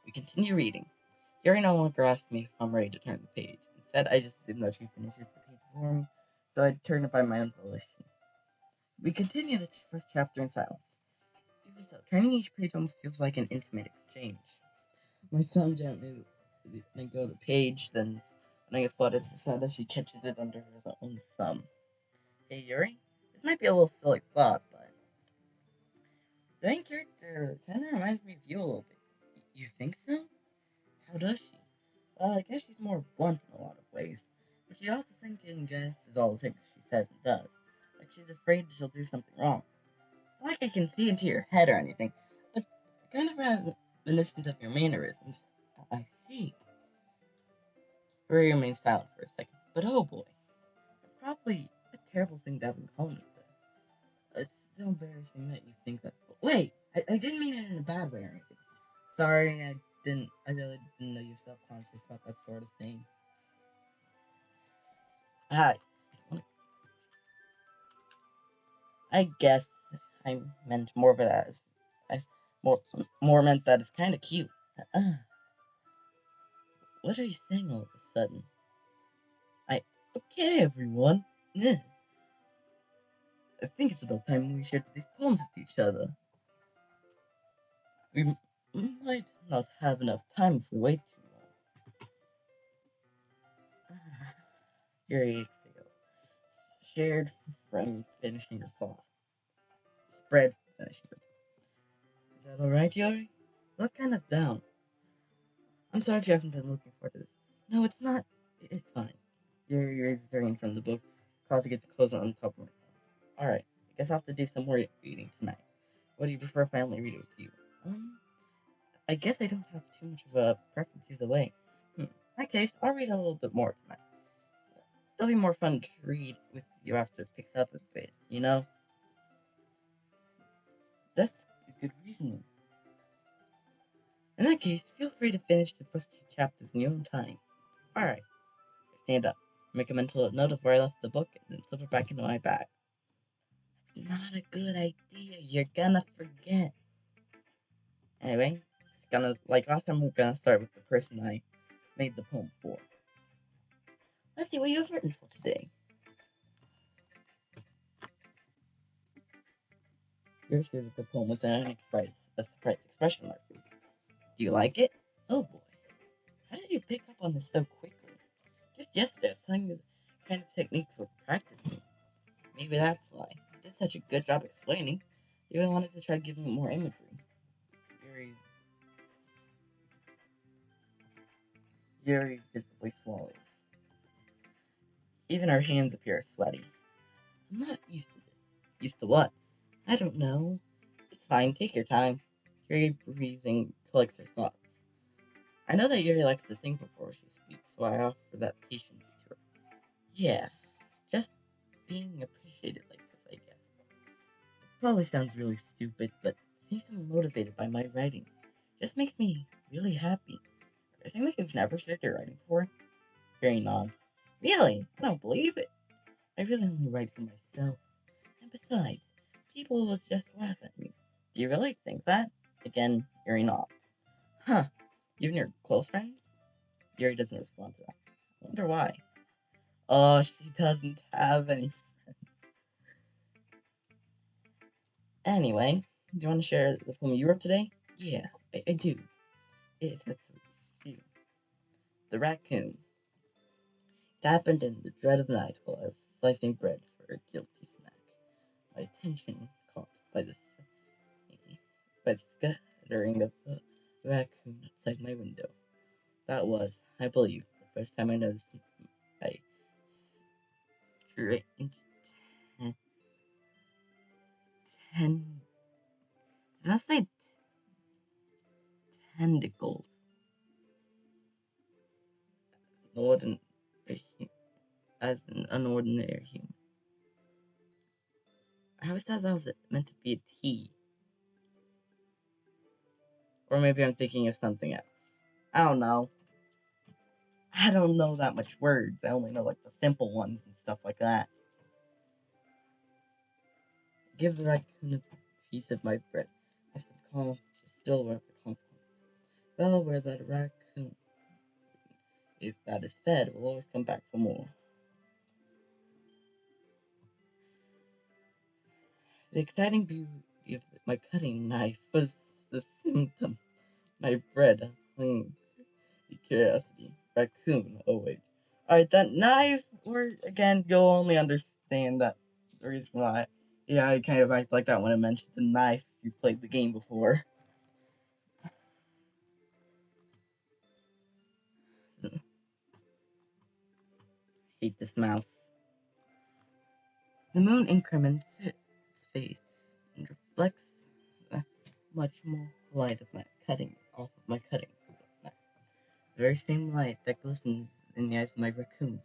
We continue reading. Yuri no longer asks me if I'm ready to turn the page. Instead, I just assume that she finishes the page for me, so I turn it by my own volition. We continue the first chapter in silence. So, turning each page almost feels like an intimate exchange. My thumb gently then go the page, then when I get flooded to the side as she catches it under her own thumb. Hey Yuri, this might be a little silly thought, but the main character kind of reminds me of you a little bit. You think so? How does she? Well, I guess she's more blunt in a lot of ways, but she also guesses all the things she says and does. Like she's afraid she'll do something wrong. Not like I can see into your head or anything, but kind of reminiscent of your mannerisms. I see. Yuri remains silent for a second, but oh boy, that's probably a terrible thing to have in common with her. It's so embarrassing that you think that. Wait, I didn't mean it in a bad way or anything. Sorry, I really didn't know you're self-conscious about that sort of thing. I, I guess I meant more of it as, I more meant that it's kind of cute. Uh, what are you saying all of a sudden? Okay, everyone. I think it's about time we shared these poems with each other. We might not have enough time if we wait too long. Yuri exhales, shared from finishing your thought. Spread finishing your thought. Is that alright, Yuri? Look kind of down. I'm sorry if you haven't been looking forward to this. No, it's not. It's fine. Yuri raises her hand from the book, causing it to close on top of my thumb. Alright, I guess I'll have to do some more reading tonight. What do you prefer if I only read it with you? I guess I don't have too much of a preference either way. In that case, I'll read a little bit more tonight. It'll be more fun to read with you after it picks up a bit, you know? That's a good reasoning. In that case, feel free to finish the first few chapters in your own time. Alright, I stand up, make a mental note of where I left the book, and then slip it back into my bag. Not a good idea, you're gonna forget. Anyway, like last time, we're gonna start with the person I made the poem for. Let's see what you've written for today. Yours is the poem with a surprise expression mark. Do you like it? Oh boy. How did you pick up on this so quickly? Just yesterday, I was telling you the kind of techniques with practicing. Maybe that's why. You did such a good job explaining. You even wanted to try giving it more imagery. Yuri visibly swallows. Even her hands appear sweaty. I'm not used to this. Used to what? I don't know. It's fine, take your time. Yuri breathing collects her thoughts. I know that Yuri likes to think before she speaks, so I offer that patience to her. Yeah, just being appreciated like this, I guess. Probably sounds really stupid, but seeing someone motivated by my writing just makes me really happy. Are you saying that you've never shared your writing before? Yuri nods. Really? I don't believe it. I really only write for myself. And besides, people will just laugh at me. Do you really think that? Again, Yuri nods. Huh. Even your close friends? Yuri doesn't respond to that. I wonder why. Oh, she doesn't have any. Anyway, do you want to share the poem you wrote today? Yeah, I do. It's that's you. The raccoon. It happened in the dead of night while I was slicing bread for a guilty snack. My attention caught by the scattering of a raccoon outside my window. That was, I believe, the first time I noticed my strange ten. Did I say tentacles? As an unordinary human. I always thought that was meant to be a T. Or maybe I'm thinking of something else. I don't know. I don't know that much words. I only know like the simple ones and stuff like that. Give the raccoon a piece of my bread. I said calm, just still aware of the consequences. Well aware that a raccoon, if that is fed, will always come back for more. The exciting beauty if my cutting knife was the symptom. My bread hung curiosity. Raccoon. Oh wait. Alright, that knife. Or again, you'll only understand that the reason why. Yeah, I kind of act like that when I mentioned the knife. If you played the game before. Hate this mouse. The moon increments its face and reflects much more light of my cutting off of my cutting knife. The very same light that glistens in the eyes of my raccoon friend.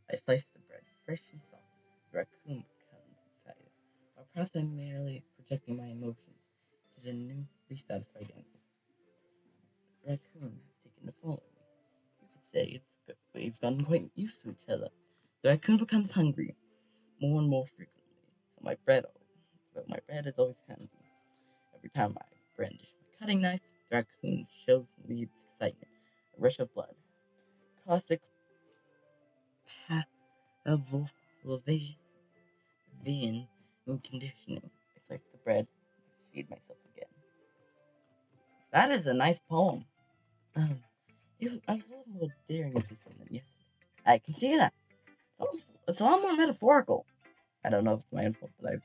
I slice the bread, fresh and soft. The raccoon becomes excited, while perhaps I'm merely projecting my emotions to the newly satisfied animal. The raccoon has taken to follow me. You could say we've gotten quite used to each other. The raccoon becomes hungry more and more frequently, so my bread is always handy. Every time I brandish my cutting knife, the raccoon shows me its excitement. A rush of blood. Classic Pavlovian conditioning. I slice the bread, feed myself again. That is a nice poem. I was a little more daring with this one than yesterday. I can see that. It's a lot more metaphorical. I don't know if it's my own fault, but I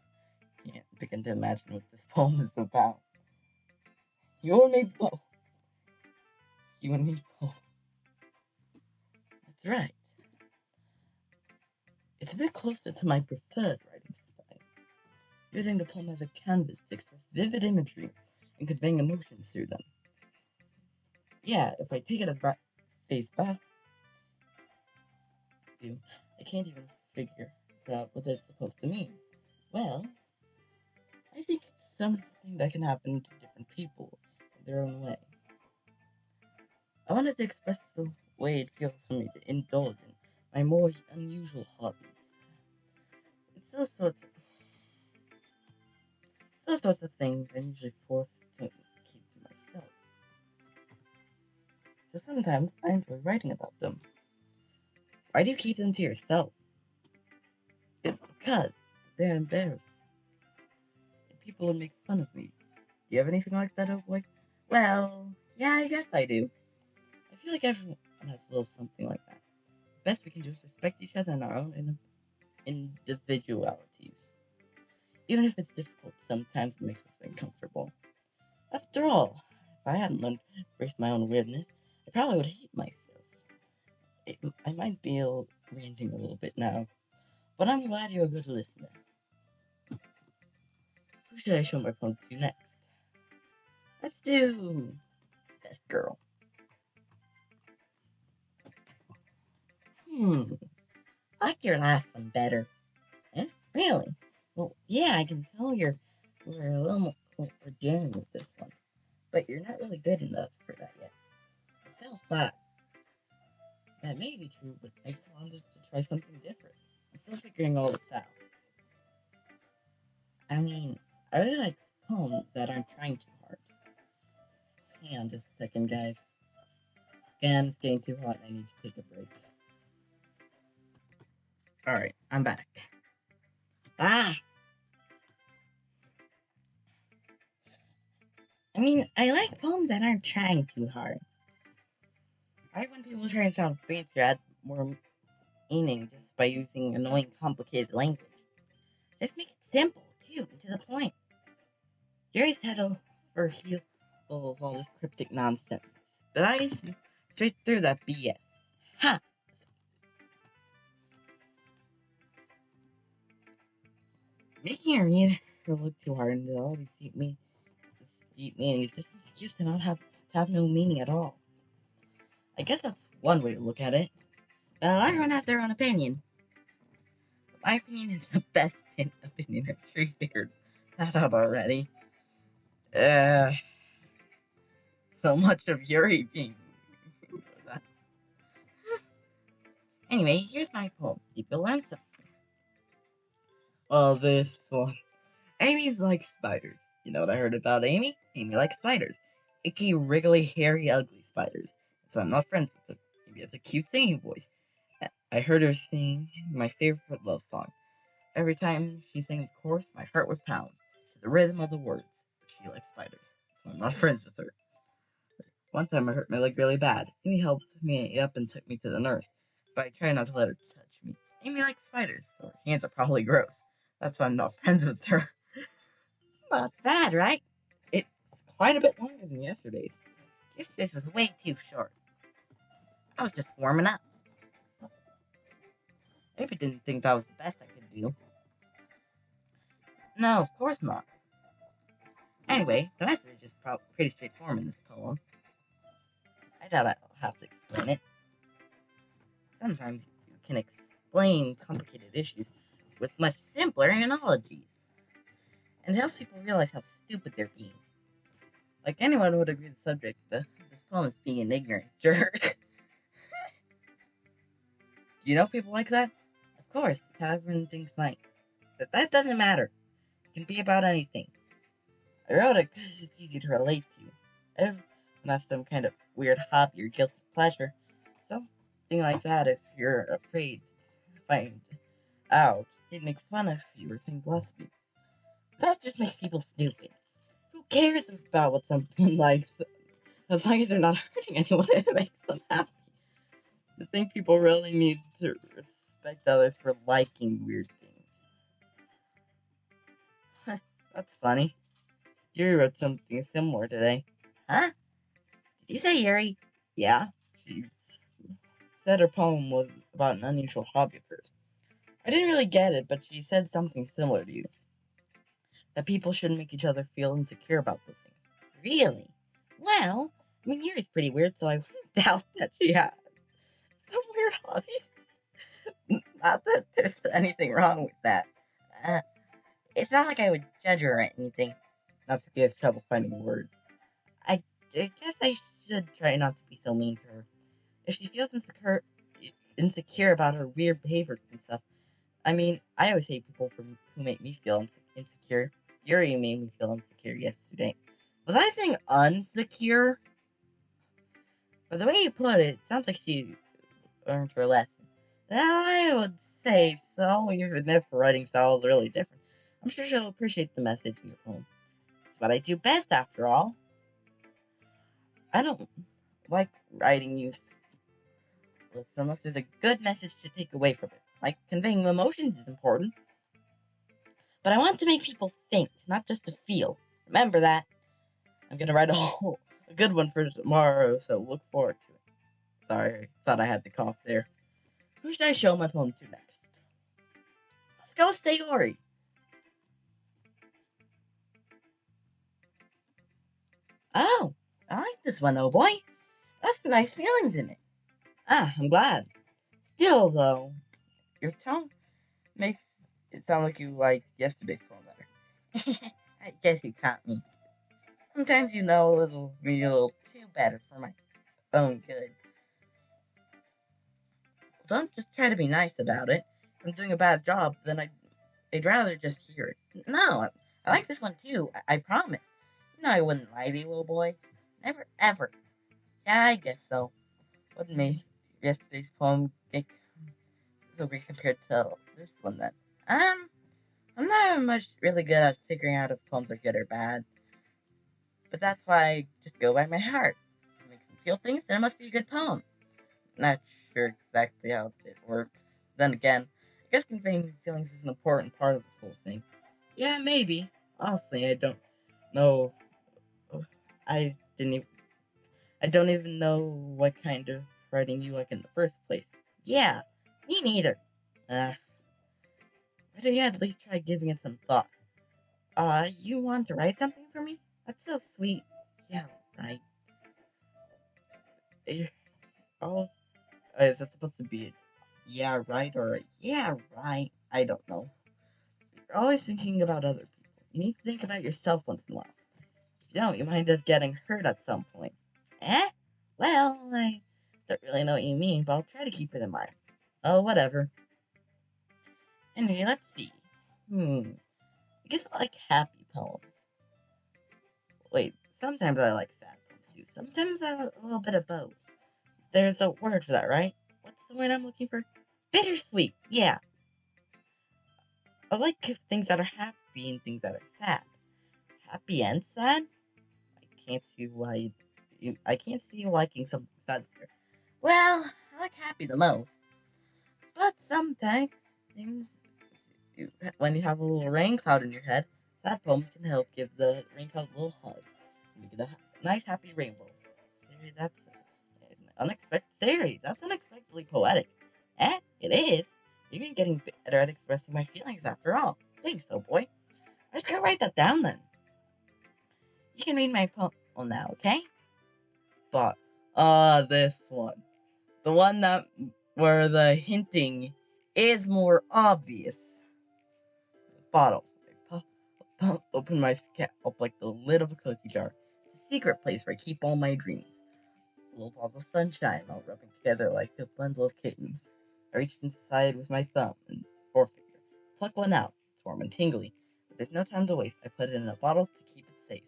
can't begin to imagine what this poem is about. You and me both. You and me both. That's right. It's a bit closer to my preferred writing style, using the poem as a canvas to express vivid imagery and conveying emotions through them. Yeah, if I take it at face value, I can't even figure out what it's supposed to mean. Well, I think it's something that can happen to different people in their own way. I wanted to express the way it feels for me to indulge in my more unusual hobbies. It's those sorts of things I'm usually forced to keep to myself. So sometimes I enjoy writing about them. Why do you keep them to yourself? It's because they're embarrassing. And people would make fun of me. Do you have anything like that, oh boy? Well, yeah, I guess I do. I feel like everyone has a little something like that. The best we can do is respect each other and our own individualities. Even if it's difficult, sometimes it makes us uncomfortable. After all, if I hadn't learned to embrace my own weirdness, I probably would hate myself. I might be ranting a little bit now, but I'm glad you're a good listener. Who should I show my poem to next? Let's do this girl. I like your last one better. Eh? Really? Well, yeah, I can tell you're a little more daring with this one, but you're not really good enough for that yet. I fell flat. That may be true, but I just wanted to try something different. I'm still figuring all this out. I mean, I really like poems that aren't trying too hard. Hang on just a second, guys. Again, it's getting too hot. I need to take a break. Alright, I'm back. I mean, I like poems that aren't trying too hard. I like when people try and sound fancy or add more meaning just by using annoying, complicated language. Just make it simple, cute, and to the point. You're always head over heels of all this cryptic nonsense, but I used to straight through that BS. Ha! Making a reader look too hard into all these deep meanings is just an excuse to have no meaning at all. I guess that's one way to look at it. Well, everyone has their own opinion. But my opinion is the best opinion. I'm sure you figured that out already. So much of Yuri being that. Anyway, here's my poem. People learn something. Well, this one. Amy's like spiders. You know what I heard about Amy? Amy likes spiders. Icky, wriggly, hairy, ugly spiders. So I'm not friends with her. Amy has a cute singing voice. I heard her sing my favorite love song. Every time she sang the chorus, my heart would pound. to the rhythm of the words. But she likes spiders, so I'm not friends with her. One time I hurt my leg really bad. Amy helped me up and took me to the nurse, but I try not to let her touch me. Amy likes spiders, so her hands are probably gross. That's why I'm not friends with her. Not bad, right? It's quite a bit longer than yesterday's. Yesterday's was way too short. I was just warming up. Amy didn't think that was the best I could do. No, of course not. Anyway, the message is pretty straightforward in this poem. I doubt I'll have to explain it. Sometimes you can explain complicated issues with much simpler analogies. And it helps people realize how stupid they're being. Like anyone would agree the subject, this poem is being an ignorant jerk. Do you know people like that? Of course, it's how everyone thinks might. But that doesn't matter. It can be about anything. I wrote it because it's easy to relate to. Everyone has some kind of weird hobby or guilty pleasure. Something like that if you're afraid to find out. They'd make fun of you or think less of you. That just makes people stupid. Who cares about what someone likes? As long as they're not hurting anyone, it makes them happy. I think people really need to respect others for liking weird things. That's funny. Yuri wrote something similar today. Huh? Did you say Yuri? Yeah. She said her poem was about an unusual hobby of hers. I didn't really get it, but she said something similar to you. That people shouldn't make each other feel insecure about those things. Really? Well, I mean, Yuri's pretty weird, so I wouldn't doubt that she has some weird hobbies. Not that there's anything wrong with that. Uh, it's not like I would judge her or anything. Natsuki has trouble finding words. I guess I should try not to be so mean to her. If she feels insecure about her weird behaviors and stuff, I mean, I always hate people who make me feel insecure. Yuri made me feel insecure yesterday. Was I saying unsecure? But the way you put it, sounds like she learned her lesson. I would say so, even if her writing style is really different. I'm sure she'll appreciate the message in your poem. It's what I do best, after all. I don't like writing useless unless there's a good message to take away from it. Like, conveying emotions is important. But I want to make people think, not just to feel. Remember that. I'm gonna write a good one for tomorrow, so look forward to it. Sorry, thought I had to cough there. Who should I show my poem to next? Let's go Sayori. Oh, I like this one, oh boy. That's nice feelings in it. Ah, I'm glad. Still, though, your tone makes it sound like you like yesterday's poem better. I guess you caught me. Sometimes you know a little too better for my own good. Don't just try to be nice about it. If I'm doing a bad job, then I'd rather just hear it. No, I like this one too. I promise. You know I wouldn't lie to you, little boy. Never, ever. Yeah, I guess so. What made yesterday's poem get so great compared to this one then? I'm not much really good at figuring out if poems are good or bad. But that's why I just go by my heart. If it makes me feel things, then it must be a good poem. Not sure exactly how it works. Then again, I guess conveying feelings is an important part of this whole thing. Yeah, maybe. Honestly, I don't know. I didn't even. I don't even know what kind of writing you like in the first place. Yeah, me neither. Why don't you at least try giving it some thought? You want to write something for me? That's so sweet. Yeah, right. Oh, is that supposed to be a yeah, right, or a yeah, right? I don't know. You're always thinking about other people. You need to think about yourself once in a while. If you don't, you might end up getting hurt at some point. Eh? Well, I don't really know what you mean, but I'll try to keep it in mind. Oh, whatever. Anyway, let's see. I guess I like happy poems. Wait, sometimes I like sad poems too. Sometimes I like a little bit of both. There's a word for that, right? What's the word I'm looking for? Bittersweet. Yeah. I like things that are happy and things that are sad. Happy and sad? Can't see why I can't see you liking something sad here. Well, I like happy the most. But sometimes things when you have a little rain cloud in your head, that poem can help give the rain cloud a little hug. You get a nice happy rainbow. Siri, that's unexpected. Siri, that's unexpectedly poetic. It is. You've been getting better at expressing my feelings after all. Thanks, oh boy. I just gotta write that down then. You can read my poem now, okay? But this one. The one that where the hinting is more obvious. Bottles. I open my cap up like the lid of a cookie jar. It's a secret place where I keep all my dreams. Little balls of sunshine all rubbing together like a bundle of kittens. I reach inside with my thumb and forefinger. Pluck one out. It's warm and tingly. But there's no time to waste. I put it in a bottle to keep it safe.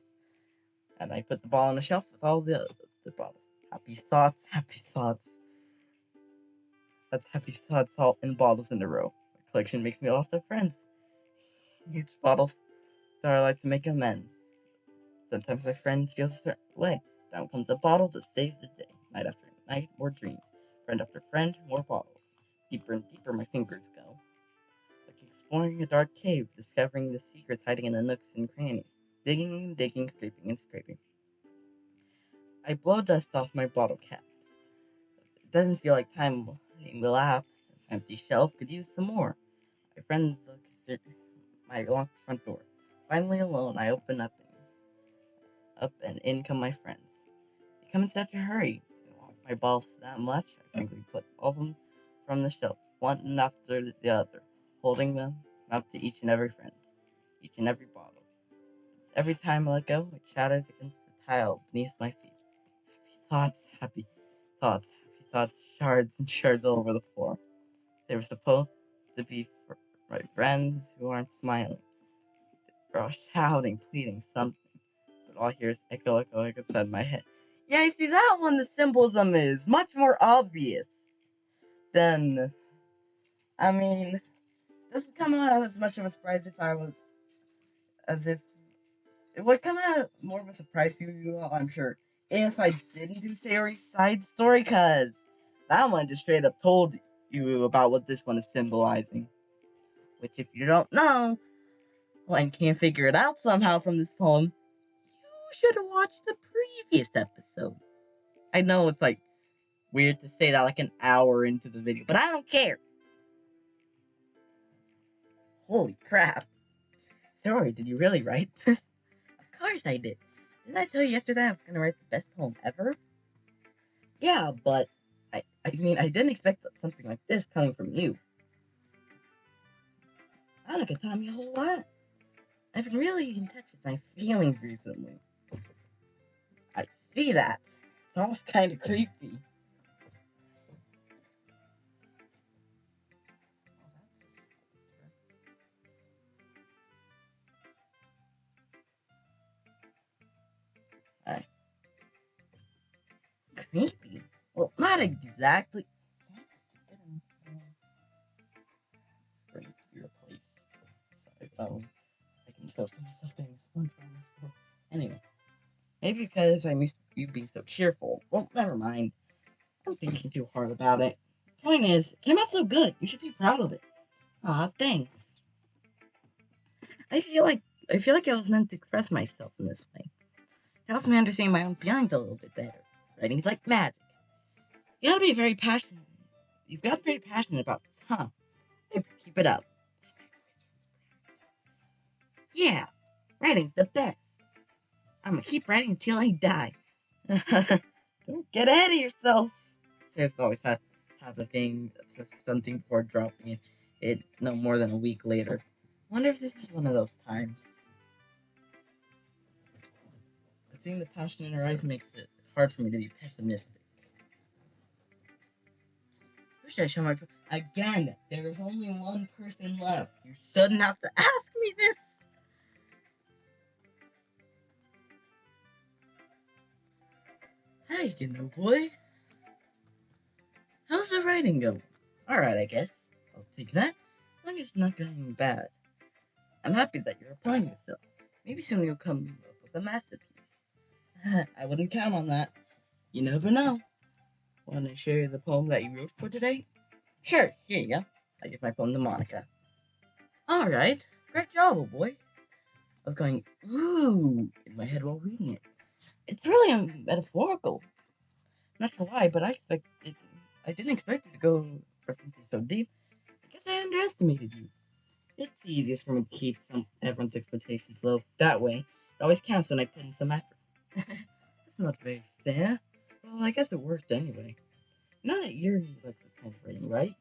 And I put the ball on a shelf with all the bottles. Happy thoughts, happy thoughts. That's happy thoughts all in bottles in a row. My collection makes me lots of friends. Each bottle starlight to make amends. Sometimes my friend feels a certain way. Down comes a bottle to save the day. Night after night, more dreams. Friend after friend, more bottles. Deeper and deeper my fingers go. Like exploring a dark cave, discovering the secrets hiding in the nooks and crannies. Digging and digging, scraping and scraping. I blow dust off my bottle caps. It doesn't feel like time elapsed. An empty shelf could use some more. My friends look through my locked front door. Finally alone, I open up and in come my friends. They come in such a hurry. They want my balls that much. I frankly put all of them from the shelf, one after the other, holding them up to each and every friend, each and every bottle. Every time I let go, it shatters against the tile beneath my feet. Happy thoughts, happy thoughts, shards and shards all over the floor. They were supposed to be for my friends who aren't smiling. They're all shouting, pleading something. But all I hear is echo, echo, echo inside my head. Yeah, you see, that one, the symbolism is much more obvious than, I mean, this would come out as much of a surprise if I was, as if, it would come out more of a surprise to you all, I'm sure, if I didn't do Sayori's side story, because that one just straight up told you about what this one is symbolizing. Which, if you don't know, and can't figure it out somehow from this poem, you should have watched the previous episode. I know it's like weird to say that like an hour into the video, but I don't care. Holy crap. Sorry, did you really write this? Of course I did. Didn't I tell you yesterday I was going to write the best poem ever? Yeah, but I mean, I didn't expect something like this coming from you. Annika taught me a whole lot. I've been really in touch with my feelings recently. I see that. It's almost kind of creepy. Alright. Creepy? Well, not exactly. For it to be replaced. So I thought I can show some myself being sponge on this store. Anyway. Maybe because I missed you being so cheerful. Well, never mind. I'm thinking too hard about it. Point is, it came out so good. You should be proud of it. Aw, thanks. I feel like I was meant to express myself in this way. It helps me understand my own feelings a little bit better. Writing's like magic. You gotta be very passionate. You've got to be very passionate about this, huh? Hey, keep it up. Yeah, writing's the best. I'm gonna keep writing until I die. Don't get ahead of yourself. Sarah's always have a thing, something before dropping it no more than a week later. Wonder if this is one of those times. Seeing the passion in her eyes makes it hard for me to be pessimistic. Who should I show my... Again, there's only one person left. You shouldn't have to ask me this. Hey, you know, boy. How's the writing going? Alright, I guess. I'll take that. As long as it's not going bad. I'm happy that you're applying yourself. Maybe soon you'll come up with a masterpiece. I wouldn't count on that. You never know. Want to share the poem that you wrote for today? Sure, here you go. I give my poem to Monica. Alright, great job, old boy. I was going, ooh, in my head while reading it. It's really metaphorical. Not sure why, but I didn't expect it to go for something so deep. I guess I underestimated you. It's easiest for me to keep everyone's expectations low. That way, it always counts when I put in some effort. That's not very fair. Well, I guess it worked anyway. You know that you're like this kind of writing, right?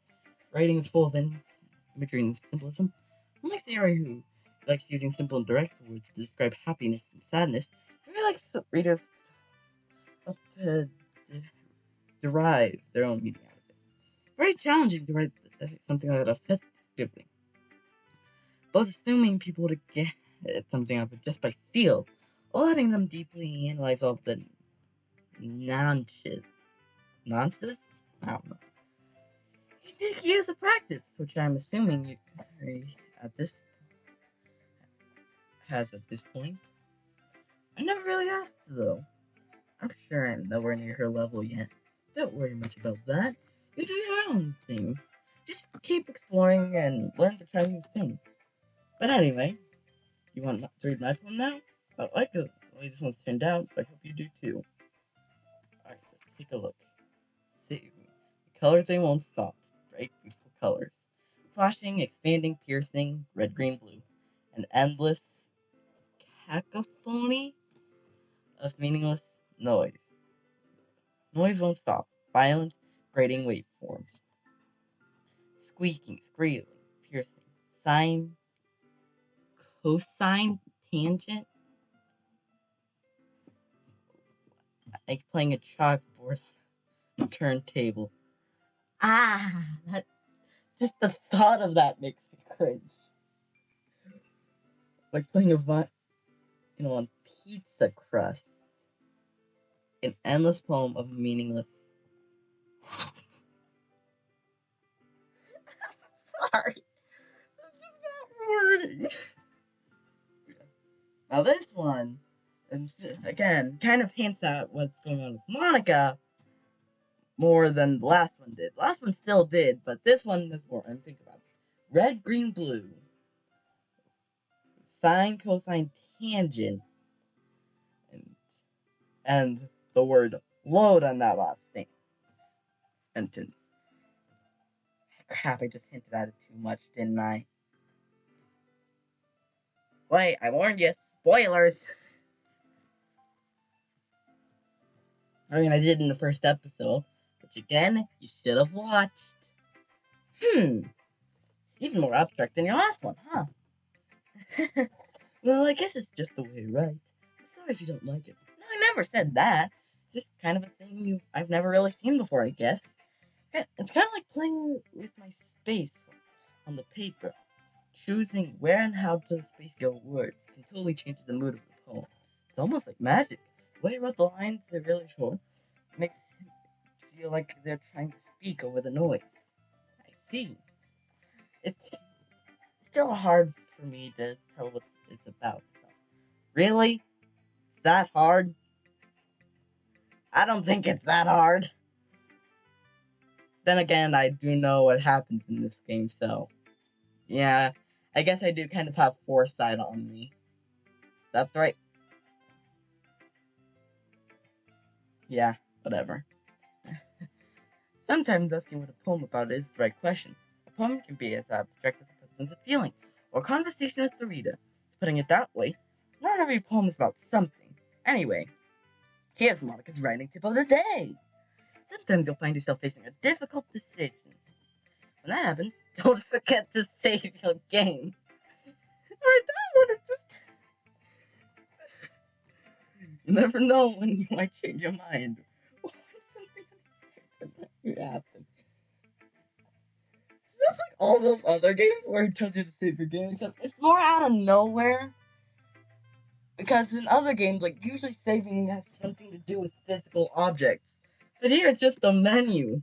Writing is full of imagery and symbolism. Unlike the area who likes using simple and direct words to describe happiness and sadness, he really likes readers to derive their own meaning out of it. Very challenging to write something like that effectively. Both assuming people to get something out of it just by feel, or letting them deeply analyze all of the nonsense. Nonsense? I don't know. You take years of practice, which I'm assuming you at this has at this point. I never really asked though. I'm sure I'm nowhere near her level yet. Don't worry much about that. You do your own thing. Just keep exploring and learn to try new things. But anyway, you want to read my poem now? I like the way this one's turned out, so I hope you do too. Alright, let's take a look. See, the colors they won't stop. Bright, beautiful colors. Flashing, expanding, piercing, red, green, blue. An endless cacophony of meaningless noise. Noise won't stop. Violent, grating waveforms. Squeaking, squealing, piercing. Sine, cosine, tangent. Like playing a chalkboard on a turntable. Just the thought of that makes me cringe. Like playing on pizza crust. An endless poem of meaningless. Sorry. That's just not wording. Now this one, again, kind of hints at what's going on with Monica more than the last one did. The last one still did, but this one is more. And think about it. Red, green, blue. Sine, cosine, tangent. And the word load on that last sentence. Crap, I just hinted at it too much, didn't I? Wait, I warned you. Spoilers! I mean, I did in the first episode, which again, you should have watched. Even more abstract than your last one, huh? Well, I guess it's just the way I write. Sorry if you don't like it. No, I never said that. It's just kind of a thing I've never really seen before, I guess. It's kind of like playing with my space on the paper. Choosing where and how to space your words can totally change the mood of the poem. It's almost like magic. The way I wrote the lines, they're really short, makes it feel like they're trying to speak over the noise. I see. It's still hard for me to tell what it's about. Really? That hard? I don't think it's that hard. Then again, I do know what happens in this game, so yeah, I guess I do kind of have foresight on me. That's right. Yeah, whatever. Sometimes asking what a poem about is the right question. A poem can be as abstract as a person's feeling, or a conversation as the reader. Putting it that way, not every poem is about something. Anyway, here's Monica's writing tip of the day. Sometimes you'll find yourself facing a difficult decision. When that happens, don't forget to save your game. Alright, that one is just... You never know when you might change your mind. Or when something unexpected happens. It's like all those other games where it tells you to save your game, except it's more out of nowhere. Because in other games, like, usually saving has something to do with physical objects. But here it's just a menu.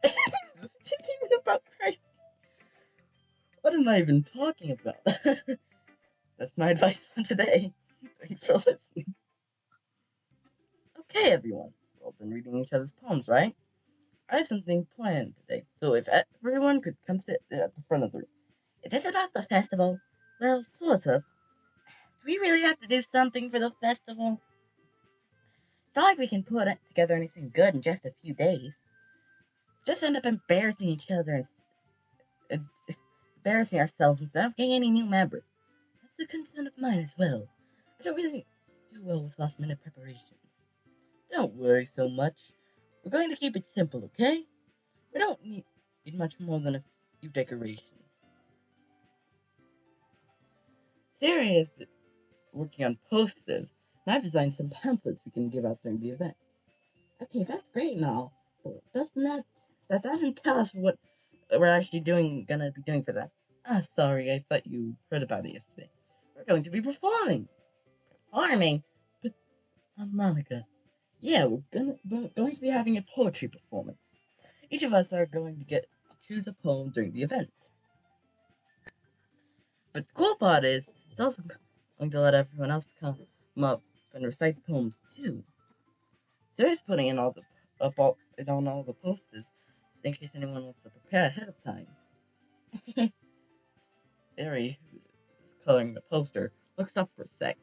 It's even about Christ. What am I even talking about? That's my advice for today. Thanks for listening. Okay, everyone. We're all done reading each other's poems, right? I have something planned today, so if everyone could come sit at the front of the room. Is this about the festival? Well, sort of. Do we really have to do something for the festival? It's not like we can put together anything good in just a few days. Just end up embarrassing each other and embarrassing ourselves instead of getting any new members. That's a concern of mine as well. I don't really do well with last minute preparations. Don't worry so much. We're going to keep it simple, okay? We don't need much more than a few decorations. Sarah has been working on posters, and I've designed some pamphlets we can give out during the event. Okay, that's great and all, but that doesn't tell us what we're actually gonna be doing for that. Ah, sorry, I thought you heard about it yesterday. We're going to be performing. Performing? But, Monica, yeah, we're going to be having a poetry performance. Each of us are going to get to choose a poem during the event. But the cool part is, it's also going to let everyone else come up and recite poems too. Sarah's putting in all the posters in case anyone wants to prepare ahead of time. Barry, who is coloring the poster, looks up for a sec.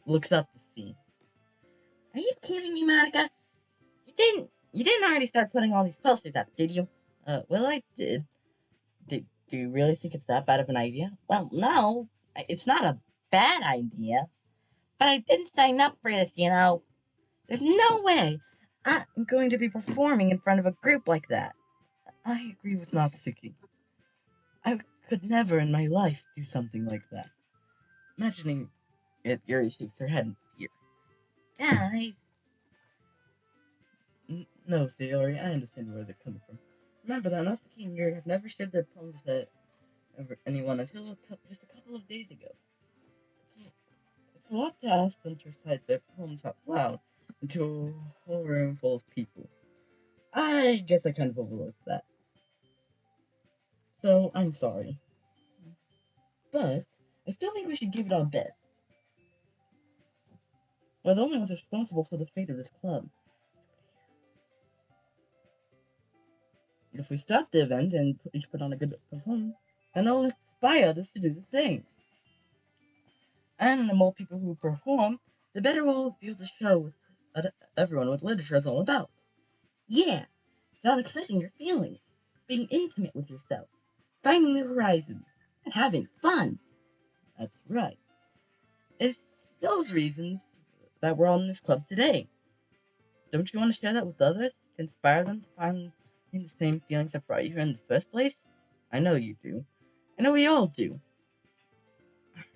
Looks up to see. Are you kidding me, Monica? You didn't already start putting all these posters up, did you? Well, I did. Do you really think it's that bad of an idea? Well, no, it's not a bad idea. But I didn't sign up for this, you know. There's no way I'm going to be performing in front of a group like that. I agree with Natsuki. I could never in my life do something like that. Imagining it, Yuri shakes her head in fear. Guys. No, Sayori, I understand where they're coming from. Remember that Natsuki and Yuri have never shared their poems with anyone until just a couple of days ago. It's a lot to ask them to recite their poems out loud into a whole room full of people. I guess I kind of overlooked that. So, I'm sorry. But, I still think we should give it our best. We're the only ones responsible for the fate of this club. If we stop the event and each put on a good performance, then it'll inspire others to do the same. And the more people who perform, the better we'll be able to show with everyone what literature is all about. Yeah, it's about expressing your feelings, being intimate with yourself, finding new horizons, and having fun. That's right. It's those reasons that we're all in this club today. Don't you want to share that with others to inspire them to find the same feelings that brought you here in the first place? I know you do. I know we all do.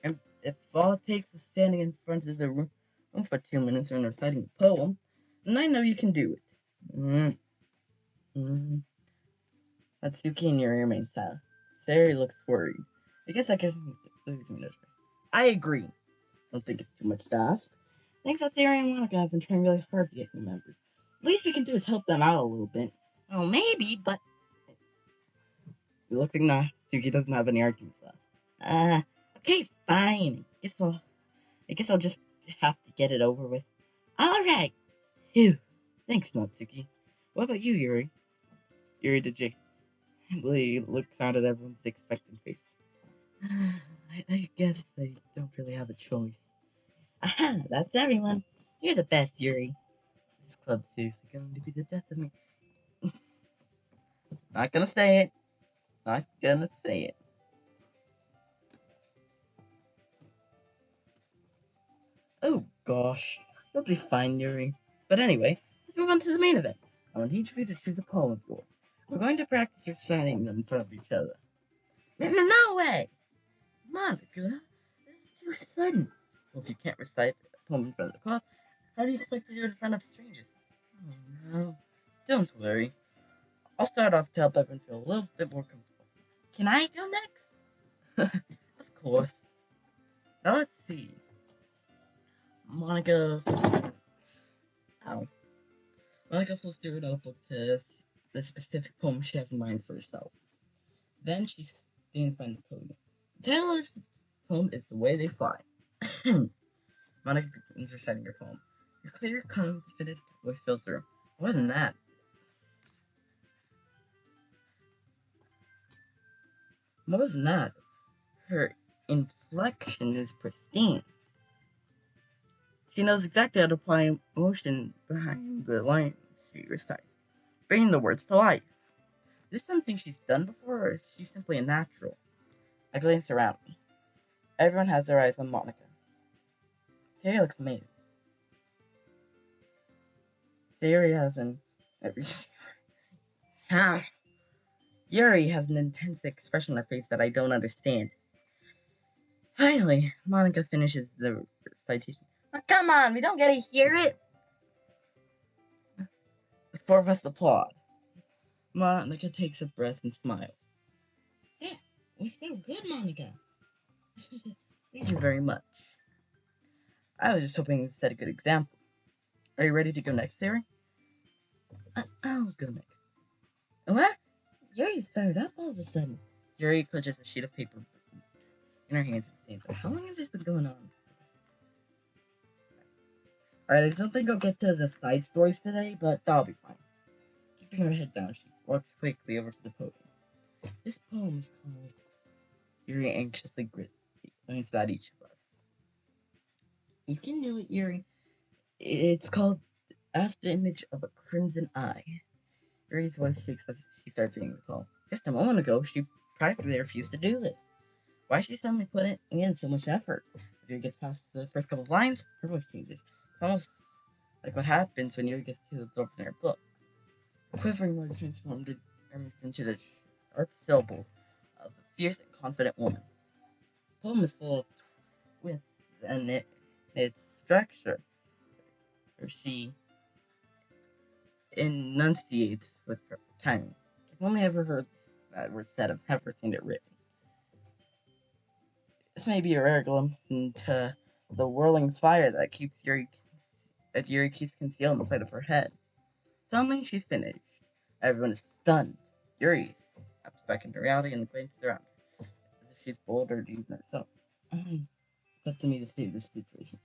And if all it takes is standing in front of the room for 2 minutes and reciting a poem, then I know you can do it. Natsuki and Yuri remain silent. Sari looks worried. I guess that gives me no choice. I agree. Don't think it's too much to ask. Thanks that Sari and Monica have been trying really hard to get new members. The least we can do is help them out a little bit. Oh, maybe, but... Looking Natsuki doesn't have any arguments left. Okay, fine. I guess I'll just have to get it over with. Alright. Phew. Thanks, Natsuki. What about you, Yuri? Yuri dejectedly looks out at everyone's expectant face. I guess I don't really have a choice. Aha, that's everyone. You're the best, Yuri. This club's seriously going to be the death of me. Not gonna say it. Not gonna say it. Oh gosh. You'll be fine, Yuri. But anyway, let's move on to the main event. I want each of you to choose a poem of yours. We're going to practice reciting them in front of each other. No way! Monica, this is too sudden. Well, if you can't recite a poem in front of the club, how do you expect to do it in front of strangers? Oh no. Don't worry. I'll start off to help everyone feel a little bit more comfortable. Can I go next? Of course. Now let's see. Monica flips through a notebook to the specific poem she has in mind for herself. Then she stands behind the podium. The title of this poem is The Way They Fly. Monica begins reciting her poem. Her clear, confident voice fills the room. More than that, her inflection is pristine. She knows exactly how to apply emotion behind the lines she recites, bringing the words to life. Is this something she's done before, or is she simply a natural? I glance around me. Everyone has their eyes on Monica. Terry looks amazing. Yuri has an Yuri has an intense expression on her face that I don't understand. Finally, Monica finishes the recitation. Oh, come on, we don't get to hear it. The four of us applaud. Monica takes a breath and smiles. Yeah, we're so good, Monica. Thank you very much. I was just hoping to set a good example. Are you ready to go next, Terry? I'll go next. What? Yuri's fired up all of a sudden. Yuri clutches a sheet of paper in her hands and stands there. How long has this been going on? Alright, I don't think I'll get to the side stories today, but that'll be fine. Keeping her head down, she walks quickly over to the podium. This poem is called Yuri Anxiously Glanced at Each of Us. You can do it, Yuri. It's called After Image of a Crimson Eye. Yuri's voice shakes as she starts reading the poem. Just a moment ago, she practically refused to do this. Why is she suddenly putting in so much effort? As Yuri gets past the first couple of lines, her voice changes. It's almost like what happens when Yuri gets too absorbed in her book. The quivering words transformed into the sharp syllables of a fierce and confident woman. The poem is full of twists and its structure, where she enunciates with her tongue. I've only ever heard that word said. I've never seen it written. This may be a rare glimpse into the whirling fire that Yuri keeps concealed inside of her head. Suddenly, she's finished. Everyone is stunned. Yuri snaps back into reality and glances around her, as if she's bold or even herself. It's up to me to save this situation.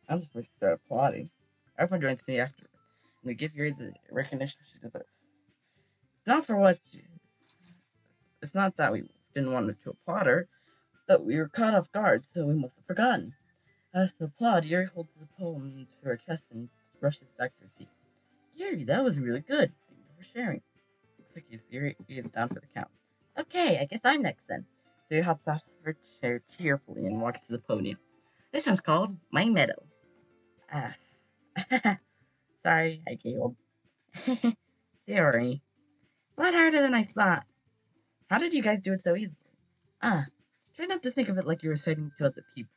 I'm supposed to start applauding. Everyone joins me after, and we give Yuri the recognition she deserves. It's not that we didn't want to applaud her, but we were caught off guard, so we must have forgotten. As to applaud, Yuri holds the poem to her chest and rushes back to her seat. Yuri, that was really good. Thank you for sharing. Looks like Yuri is down for the count. Okay, I guess I'm next then. So Yuri hops off her chair cheerfully and walks to the podium. This one's called My Meadow. Sorry, I giggled. Sorry. A lot harder than I thought. How did you guys do it so easily? Try not to think of it like you're reciting to other people.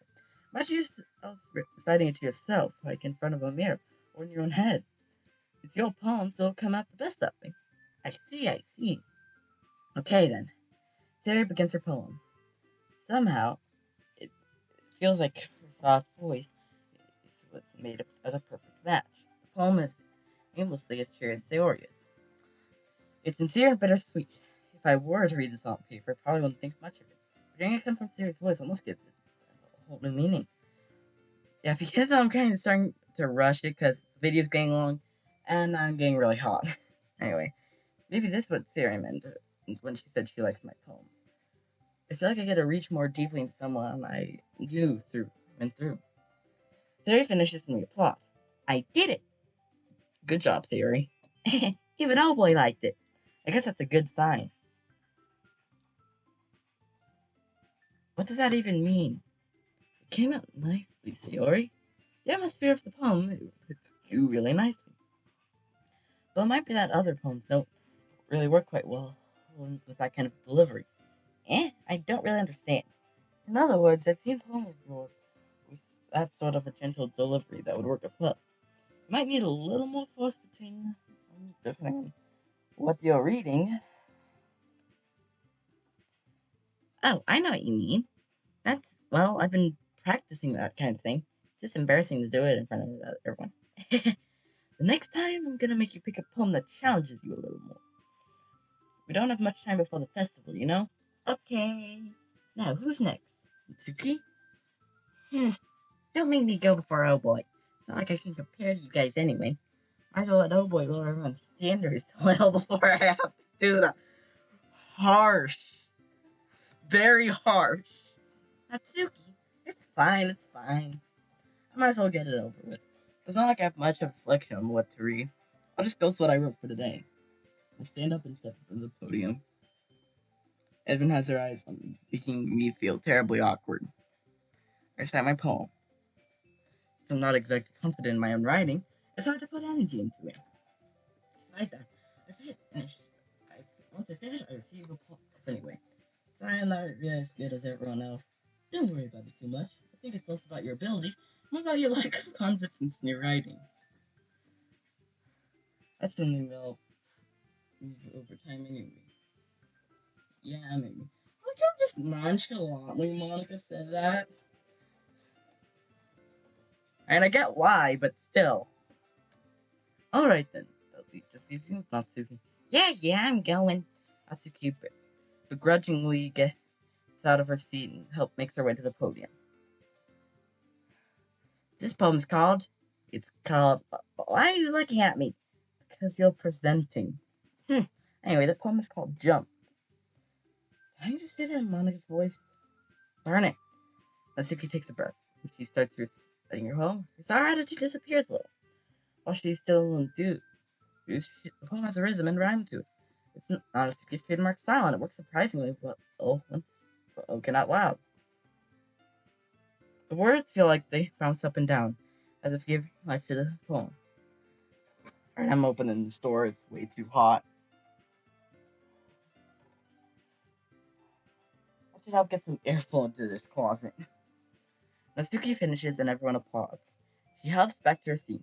Imagine yourself reciting it to yourself, like in front of a mirror or in your own head. It's your poems, they'll come out the best of me. I see. Okay then. Sarah begins her poem. Somehow, it feels like her soft voice is what's made of a perfect match. The poem is aimlessly as cheery as Theory is. It's sincere and bittersweet. If I were to read this on paper, I probably wouldn't think much of it. But hearing it come from Sarah's voice almost gives it a whole new meaning. Yeah, because I'm kind of starting to rush it because the video's getting long and I'm getting really hot. Anyway, maybe this is what Sarah meant when she said she likes my poems. I feel like I get to reach more deeply into someone I knew through and through. Theory finishes and we applaud. I did it! Good job, Theory. Even Owlboy liked it. I guess that's a good sign. What does that even mean? It came out nicely, Theory. The atmosphere of the poem fits you really nicely. But it might be that other poems don't really work quite well with that kind of delivery. I don't really understand. In other words, I've seen poems before with that sort of a gentle delivery that would work as well. You might need a little more force depending on what you're reading. Oh, I know what you mean. I've been practicing that kind of thing. It's just embarrassing to do it in front of everyone. The next time, I'm gonna make you pick a poem that challenges you a little more. We don't have much time before the festival, you know? Okay. Now, who's next? Mitsuki? Don't make me go before Oh Boy. It's not like I can compare to you guys anyway. Might as well let Oh Boy lower everyone's standards a little before I have to do the harsh. Very harsh. Natsuki, it's fine, it's fine. I might as well get it over with. It's not like I have much of a selection on what to read. I'll just go with what I wrote for today. I stand up and step from the podium. Edmund has her eyes on me, making me feel terribly awkward. I start my poem. I'm not exactly confident in my own writing. It's hard to put energy into it. Despite that, once I finish, I receive a applause anyway. Sorry I'm not really as good as everyone else. Don't worry about it too much. I think it's less about your abilities, more about your lack of confidence in your writing. That's something they'll move over time anyway. Yeah, maybe. Look how just nonchalantly Monica said that. And I get why, but still. Alright then. Just leaves you with Natsuki. Yeah, I'm going. Natsuki begrudgingly gets out of her seat and makes her way to the podium. This poem's called. It's called. Why are you looking at me? Because you're presenting. Anyway, the poem is called Jump. Did I just say that in Monica's voice? Darn it. Natsuki takes a breath. She starts reciting her poem. Her attitude disappears a little. While she's still enthused, the poem has a rhythm and rhyme to it. It's not Natsuki's trademark style, and it works surprisingly well when spoken out loud. The words feel like they bounce up and down, as if giving life to the poem. Alright, I'm opening the store. It's way too hot. I should help get some airflow into this closet. Natsuki finishes and everyone applauds. She huffs back to her seat.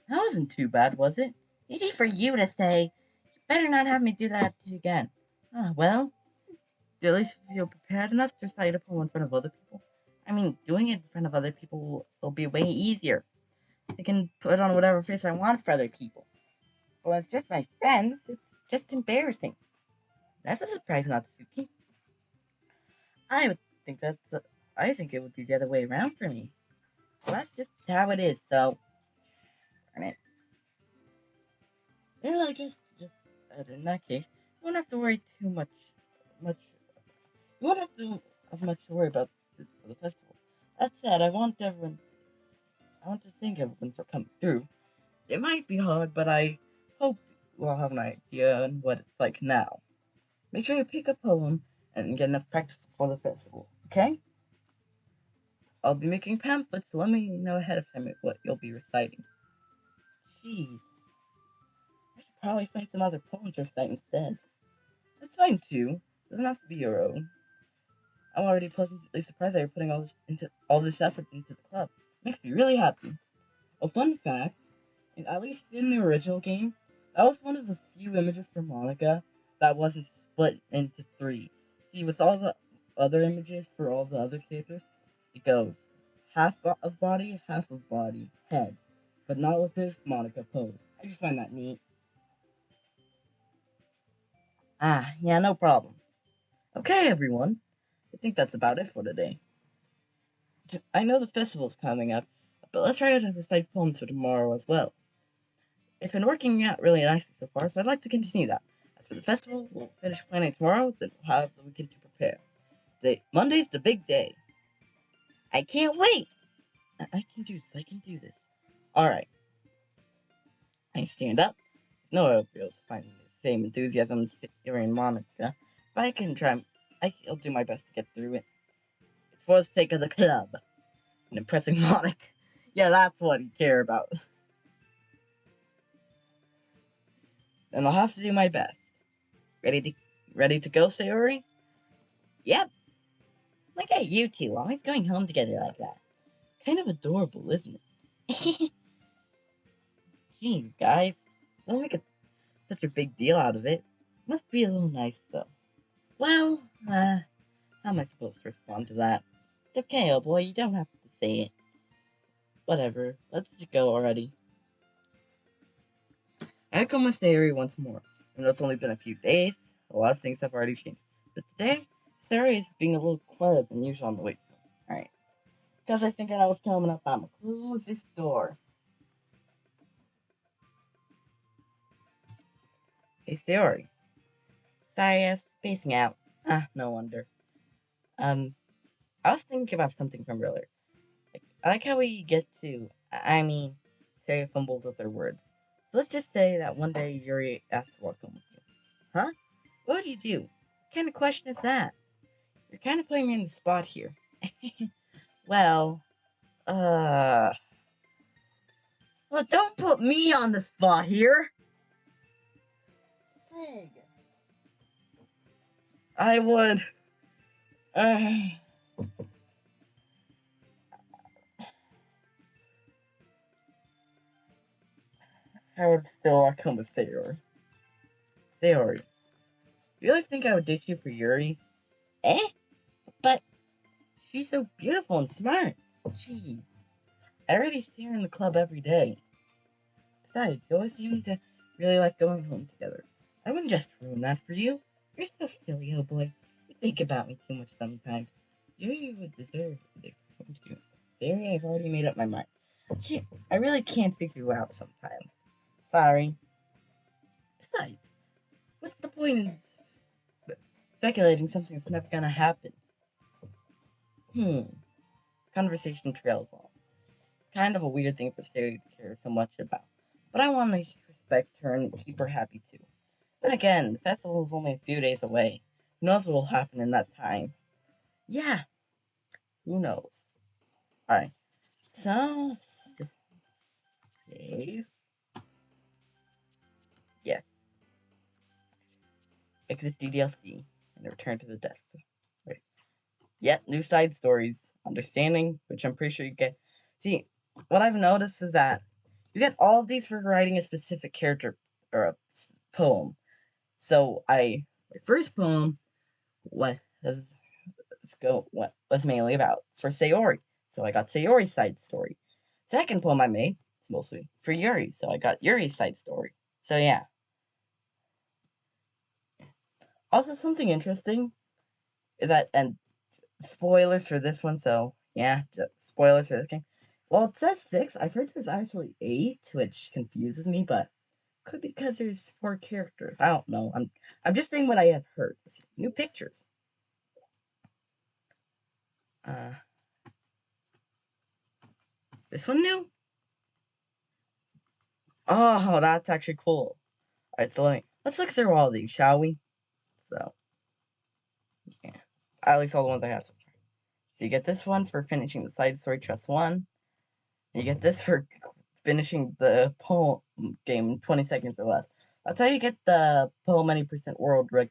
That wasn't too bad, was it? Easy for you to say. You better not have me do that again. Well, do you at least feel prepared enough to recite a poem in front of other people? I mean, doing it in front of other people will be way easier. I can put on whatever face I want for other people. But when it's just my friends, it's just embarrassing. That's a surprise, Natsuki. I would think I think it would be the other way around for me. Well, that's just how it is, so. Darn it. Well, I guess just in that case, you won't have to worry too much. You won't have to have much to worry about for the festival. That said, I want to thank everyone for coming through. It might be hard, but I hope you all have an idea on what it's like now. Make sure you pick a poem and get enough practice before the festival, okay? I'll be making pamphlets, so let me know ahead of time what you'll be reciting. Jeez. I should probably find some other poems to recite instead. That's fine too. Doesn't have to be your own. I'm already pleasantly surprised that you're putting all this effort into the club. Makes me really happy. A fun fact, at least in the original game, that was one of the few images for Monica that wasn't split into 3. See, with all the other images for all the other characters, it goes half of body, half of body, head. But not with this Monica pose. I just find that neat. Yeah, no problem. Okay, everyone. I think that's about it for today. I know the festival's coming up, but let's try to recite poems for tomorrow as well. It's been working out really nicely so far, so I'd like to continue that. As for the festival, we'll finish planning tomorrow, then we'll have the weekend to prepare. Monday's the big day. I can't wait! I can do this. Alright. I stand up. No one will be able to find the same enthusiasm in Monica, but I can try. I'll do my best to get through it. It's for the sake of the club. And impressing Monica. Yeah, that's what you care about. And I'll have to do my best. Ready to go, Sayori? Yep. Look at you two, always going home together like that. Kind of adorable, isn't it? Jeez, guys. Don't make such a big deal out of it. Must be a little nice, though. Well, how am I supposed to respond to that? It's okay, oh boy, you don't have to say it. Whatever, let's just go already. I echo my theory once more. And though it's only been a few days, a lot of things have already changed. But today, Sayori's being a little quieter than usual on the way. Alright. Because I think I know what's coming up, I'm gonna close this door. Hey, Sayori. Sorry, I was spacing out. No wonder. I was thinking about something from earlier. I like how we get to, Sayori fumbles with her words. So let's just say that one day Yuri asks to walk home with you. Huh? What would you do? What kind of question is that? You're kind of putting me in the spot here. Well, uh... Well, don't put me on the spot here! Frig. I would... Uh... I would still walk home with Sayori. Sayori, you really think I would ditch you for Yuri? Eh? But she's so beautiful and smart. Jeez. I already see her in the club every day. Besides, you always seem to really like going home together. I wouldn't just ruin that for you. You're so silly, oh boy. You think about me too much sometimes. You would deserve it. There, I've already made up my mind. I really can't figure you out sometimes. Sorry. Besides, what's the point in speculating something that's never gonna happen? Conversation trails off. Kind of a weird thing for Sari to care so much about. But I want to respect her and keep her happy too. Then again, the festival is only a few days away. Who knows what will happen in that time? Yeah, who knows? Alright, so, save. Yes, exit DDLC and return to the desk. Right. Yep, new side stories. Understanding, which I'm pretty sure you get. See, what I've noticed is that you get all of these for writing a specific character or a poem. So my first poem was mainly about for Sayori. So I got Sayori's side story. Second poem I made is mostly for Yuri, so I got Yuri's side story. So yeah. Also something interesting is that, and spoilers for this one, so yeah, spoilers for this game. Well, it says 6. I've heard there's actually 8, which confuses me, but could be because there's 4 characters. I don't know. I'm just saying what I have heard. New pictures. This one new? Oh, that's actually cool. Alright, so let's look through all these, shall we? So, yeah. At least all the ones I have so far. So you get this one for finishing the side story Trust 1. You get this for finishing the poem game in 20 seconds or less. That's how you get the poem any % world record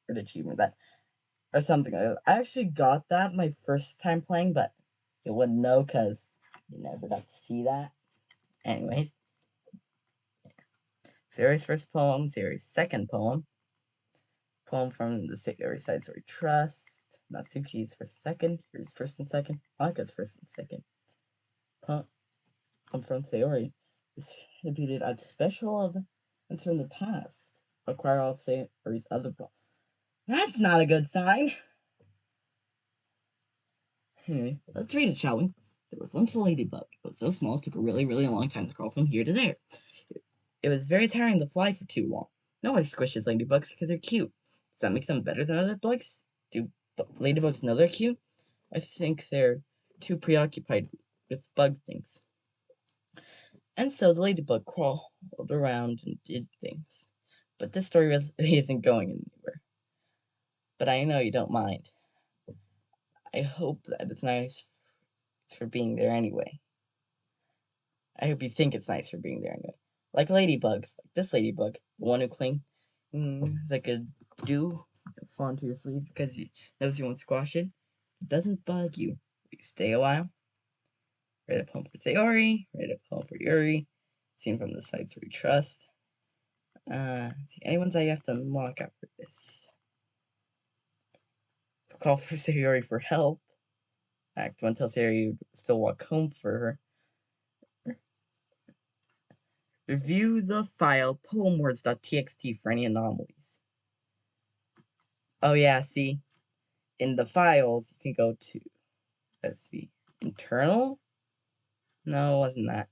achievement, that or something like that. I actually got that my first time playing, but you wouldn't know because you never got to see that. Anyways. Sayori's first poem, Sayori's second poem. Poem from the Sayori side story Trust. Natsuki's first second. Here's first and second. Maka's first and second. Poem from Sayori. Distributed at special events from the past. Acquire all of Sayori's other poems. That's not a good sign. Anyway, let's read it, shall we? There was once a ladybug. It was so small it took a really, really long time to crawl from here to there. It was very tiring to fly for too long. Nobody squishes ladybugs because they're cute. Does that make them better than other bugs? Do ladybugs know they're cute? I think they're too preoccupied with bug things. And so the ladybug crawled around and did things. But this story isn't going anywhere. But I know you don't mind. I hope that it's nice for being there anyway. I hope you think it's nice for being there anyway. Like ladybugs, like this ladybug, the one who clings like a dew fall into your sleeve because he knows you won't squash it. It doesn't bug you. You stay a while. Write a poem for Sayori. Write a poem for Yuri. Seen from the sites we trust. Anyone's I have to unlock after this. Call for Sayori for help. Act 1 tells Sayori you still walk home for her. Review the file poemwords.txt for any anomalies. Oh yeah, see? in the files, you can go to, let's see, internal? No, it wasn't that.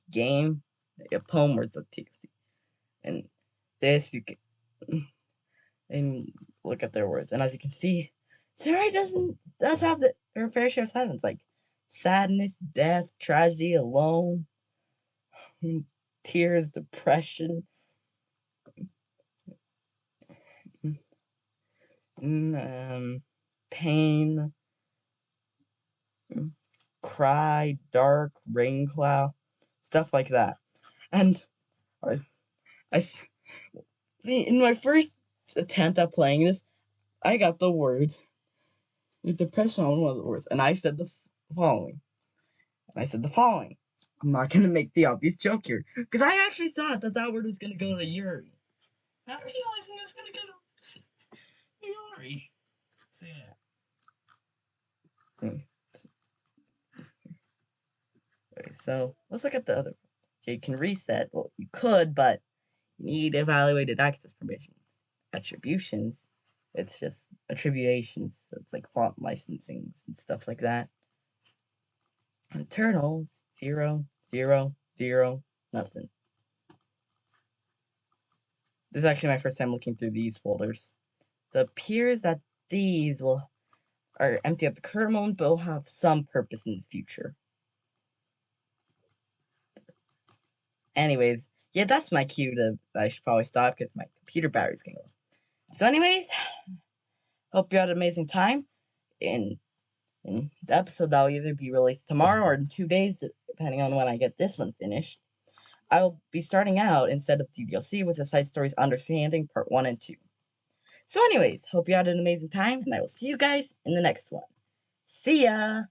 Game, a poem words of TXT. And this, you can, and look at their words. And as you can see, Sarai does have her fair share of silence, like sadness, death, tragedy, alone, tears, depression, pain, cry, dark, rain cloud, stuff like that. And I see, in my first attempt at playing this, I got the word depression on one of the words, and I said the following. I'm not gonna make the obvious joke here, because I actually thought that word was gonna go to Yuri. Not realizing it was gonna go to Yuri. So yeah. Okay, so let's look at the other. Okay, you can reset. Well, you could, but you need evaluated access permissions. Attributions, it's just attributions. So it's like font licensing and stuff like that. Internals, 0, 0, 0, nothing. This is actually my first time looking through these folders. So it appears that these are empty at the current moment, but will have some purpose in the future. Anyways, yeah, that's my cue that I should probably stop because my computer battery's going to go. So anyways, hope you had an amazing time. And the episode that will either be released tomorrow or in 2 days, depending on when I get this one finished. I will be starting out, instead of DDLC, with the Side Stories Understanding Part 1 and 2. So anyways, hope you had an amazing time, and I will see you guys in the next one. See ya!